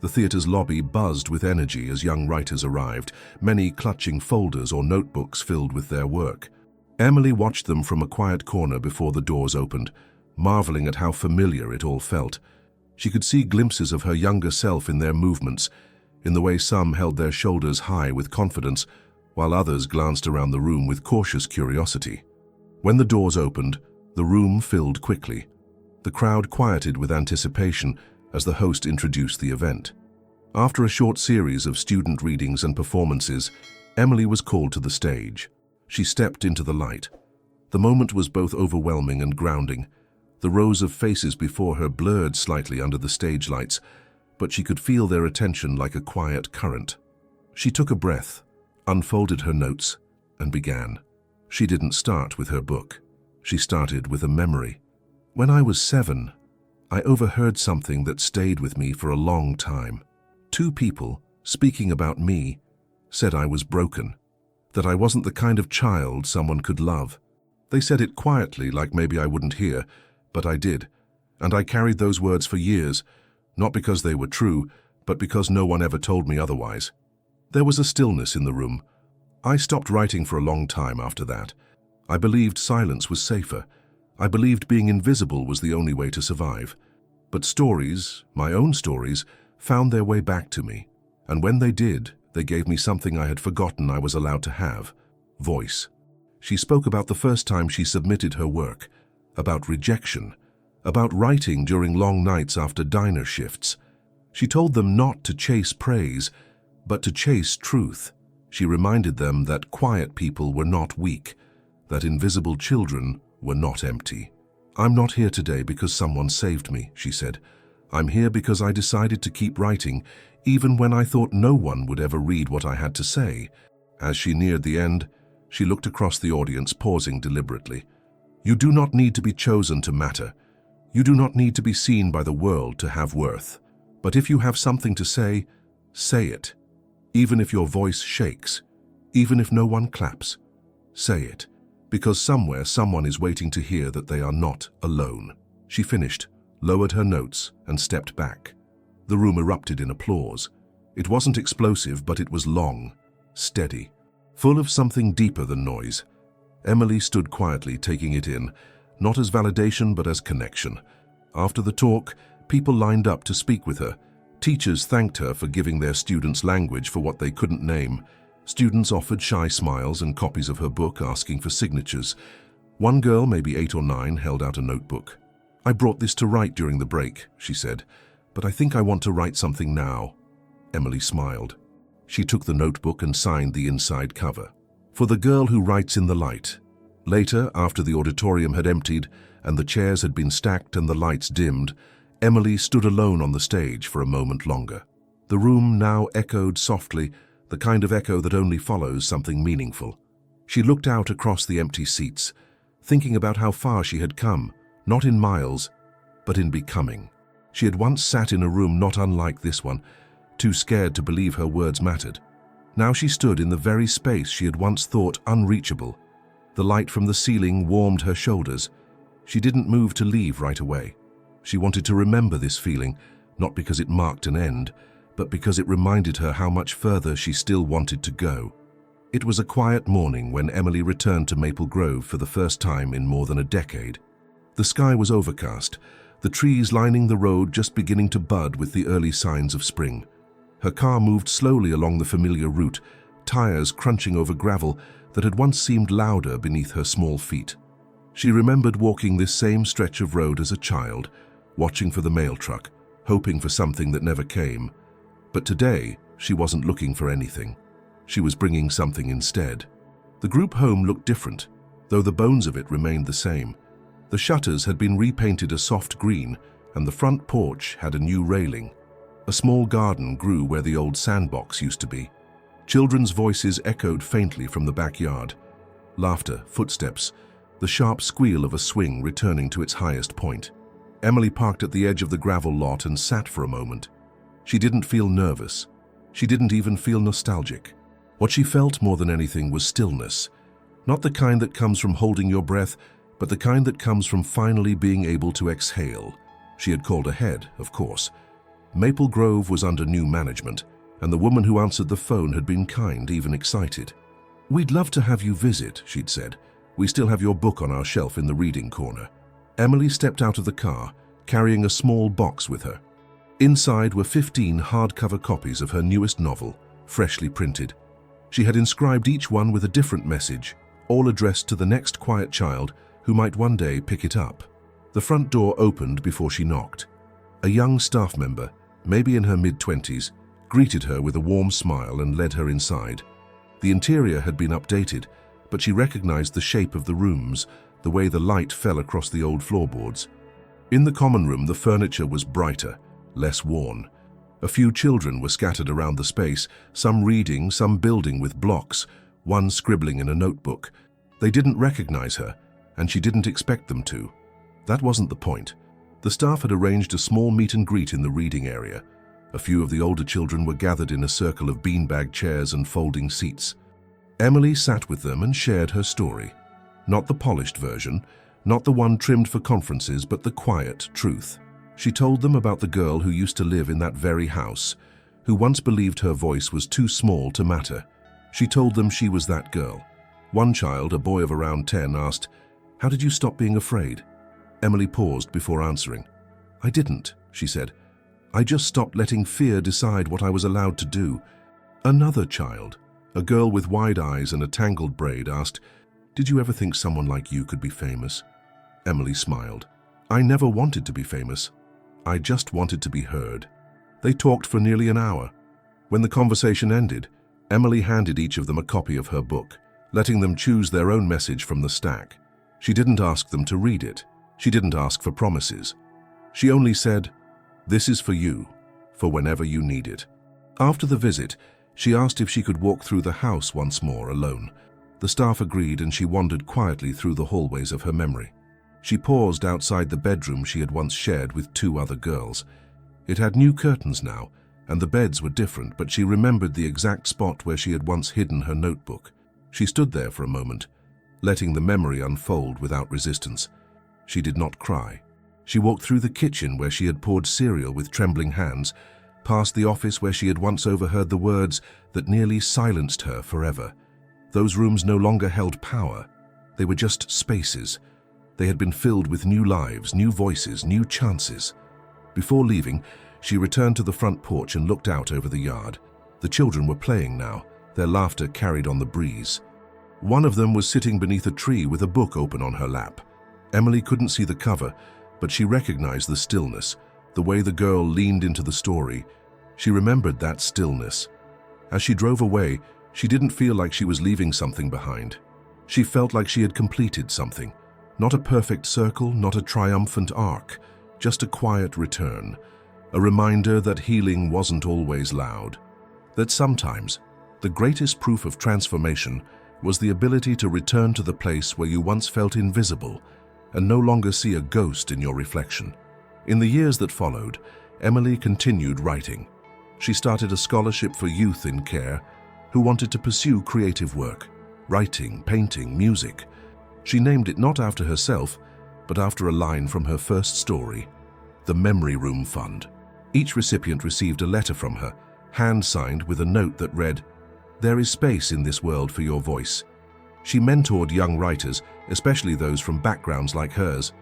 The theater's lobby buzzed with energy as young writers arrived, many clutching folders or notebooks filled with their work. Emily watched them from a quiet corner before the doors opened, marveling at how familiar it all felt. She could see glimpses of her younger self in their movements, in the way some held their shoulders high with confidence, while others glanced around the room with cautious curiosity. When the doors opened, the room filled quickly. The crowd quieted with anticipation as the host introduced the event. After a short series of student readings and performances, Emily was called to the stage. She stepped into the light. The moment was both overwhelming and grounding. The rows of faces before her blurred slightly under the stage lights, but she could feel their attention like a quiet current. She took a breath, unfolded her notes, and began. She didn't start with her book. She started with a memory. When I was 7, I overheard something that stayed with me for a long time. 2 people, speaking about me, said I was broken, that I wasn't the kind of child someone could love. They said it quietly, like maybe I wouldn't hear, but I did, and I carried those words for years, not because they were true, but because no one ever told me otherwise. There was a stillness in the room. I stopped writing for a long time after that. I believed silence was safer. I believed being invisible was the only way to survive. But stories, my own stories, found their way back to me. And when they did, they gave me something I had forgotten I was allowed to have: voice. She spoke about the first time she submitted her work, about rejection, about writing during long nights after diner shifts. She told them not to chase praise, but to chase truth. She reminded them that quiet people were not weak, that invisible children were not empty. "I'm not here today because someone saved me," she said. "I'm here because I decided to keep writing, even when I thought no one would ever read what I had to say." As she neared the end, she looked across the audience, pausing deliberately. "You do not need to be chosen to matter. You do not need to be seen by the world to have worth. But if you have something to say, say it. Even if your voice shakes, even if no one claps, say it. Because somewhere someone is waiting to hear that they are not alone." She finished, lowered her notes, and stepped back. The room erupted in applause. It wasn't explosive, but it was long, steady, full of something deeper than noise. Emily stood quietly, taking it in, not as validation but as connection. After the talk, people lined up to speak with her. Teachers thanked her for giving their students language for what they couldn't name. Students offered shy smiles and copies of her book, asking for signatures. One girl, maybe 8 or 9, held out a notebook. "I brought this to write during the break," she said, "but I think I want to write something now." Emily smiled. She took the notebook and signed the inside cover. "For the girl who writes in the light." Later, after the auditorium had emptied and the chairs had been stacked and the lights dimmed, Emily stood alone on the stage for a moment longer. The room now echoed softly, the kind of echo that only follows something meaningful. She looked out across the empty seats, thinking about how far she had come, not in miles, but in becoming. She had once sat in a room not unlike this one, too scared to believe her words mattered. Now she stood in the very space she had once thought unreachable. The light from the ceiling warmed her shoulders. She didn't move to leave right away. She wanted to remember this feeling, not because it marked an end, but because it reminded her how much further she still wanted to go. It was a quiet morning when Emily returned to Maple Grove for the first time in more than a decade. The sky was overcast, the trees lining the road just beginning to bud with the early signs of spring. Her car moved slowly along the familiar route, tires crunching over gravel that had once seemed louder beneath her small feet. She remembered walking this same stretch of road as a child, watching for the mail truck, hoping for something that never came. But today, she wasn't looking for anything. She was bringing something instead. The group home looked different, though the bones of it remained the same. The shutters had been repainted a soft green, and the front porch had a new railing. A small garden grew where the old sandbox used to be. Children's voices echoed faintly from the backyard. Laughter, footsteps, the sharp squeal of a swing returning to its highest point. Emily parked at the edge of the gravel lot and sat for a moment. She didn't feel nervous. She didn't even feel nostalgic. What she felt more than anything was stillness. Not the kind that comes from holding your breath, but the kind that comes from finally being able to exhale. She had called ahead, of course. Maple Grove was under new management, and the woman who answered the phone had been kind, even excited. "We'd love to have you visit," she'd said. "We still have your book on our shelf in the reading corner." Emily stepped out of the car, carrying a small box with her. Inside were 15 hardcover copies of her newest novel, freshly printed. She had inscribed each one with a different message, all addressed to the next quiet child who might one day pick it up. The front door opened before she knocked. A young staff member, maybe in her mid-20s, greeted her with a warm smile and led her inside. The interior had been updated, but she recognized the shape of the rooms, the way the light fell across the old floorboards. In the common room, the furniture was brighter, less worn. A few children were scattered around the space, some reading, some building with blocks, one scribbling in a notebook. They didn't recognize her, and she didn't expect them to. That wasn't the point. The staff had arranged a small meet and greet in the reading area. A few of the older children were gathered in a circle of beanbag chairs and folding seats. Emily sat with them and shared her story. Not the polished version, not the one trimmed for conferences, but the quiet truth. She told them about the girl who used to live in that very house, who once believed her voice was too small to matter. She told them she was that girl. One child, a boy of around 10, asked, How did you stop being afraid? Emily paused before answering. I didn't, she said. I just stopped letting fear decide what I was allowed to do. Another child, a girl with wide eyes and a tangled braid, asked, Did you ever think someone like you could be famous? Emily smiled. I never wanted to be famous. I just wanted to be heard. They talked for nearly an hour. When the conversation ended, Emily handed each of them a copy of her book, letting them choose their own message from the stack. She didn't ask them to read it. She didn't ask for promises. She only said, This is for you, for whenever you need it. After the visit, she asked if she could walk through the house once more alone. The staff agreed, and she wandered quietly through the hallways of her memory. She paused outside the bedroom she had once shared with 2 other girls. It had new curtains now, and the beds were different, but she remembered the exact spot where she had once hidden her notebook. She stood there for a moment, letting the memory unfold without resistance. She did not cry. She walked through the kitchen where she had poured cereal with trembling hands, past the office where she had once overheard the words that nearly silenced her forever. Those rooms no longer held power. They were just spaces. They had been filled with new lives, new voices, new chances. Before leaving, she returned to the front porch and looked out over the yard. The children were playing now, their laughter carried on the breeze. One of them was sitting beneath a tree with a book open on her lap. Emily couldn't see the cover, but she recognized the stillness, the way the girl leaned into the story. She remembered that stillness. As she drove away, she didn't feel like she was leaving something behind. She felt like she had completed something. Not a perfect circle, not a triumphant arc, just a quiet return. A reminder that healing wasn't always loud. That sometimes, the greatest proof of transformation was the ability to return to the place where you once felt invisible and no longer see a ghost in your reflection. In the years that followed, Emily continued writing. She started a scholarship for youth in care who wanted to pursue creative work, writing, painting, music. She named it not after herself, but after a line from her first story, the Memory Room Fund. Each recipient received a letter from her, hand-signed with a note that read, There is space in this world for your voice. She mentored young writers, especially those from backgrounds like hers,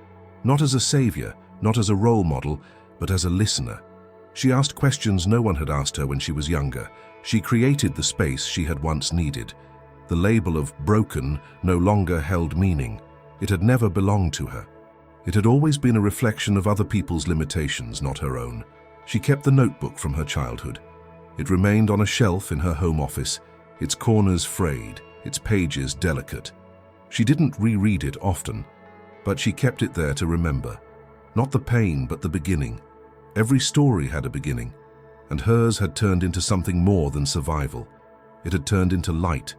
not as a savior, not as a role model, but as a listener. She asked questions no one had asked her when she was younger. She created the space she had once needed. The label of broken no longer held meaning. It had never belonged to her. It had always been a reflection of other people's limitations, not her own. She kept the notebook from her childhood. It remained on a shelf in her home office, its corners frayed, its pages delicate. She didn't reread it often, but she kept it there to remember. Not the pain, but the beginning. Every story had a beginning, and hers had turned into something more than survival. It had turned into light,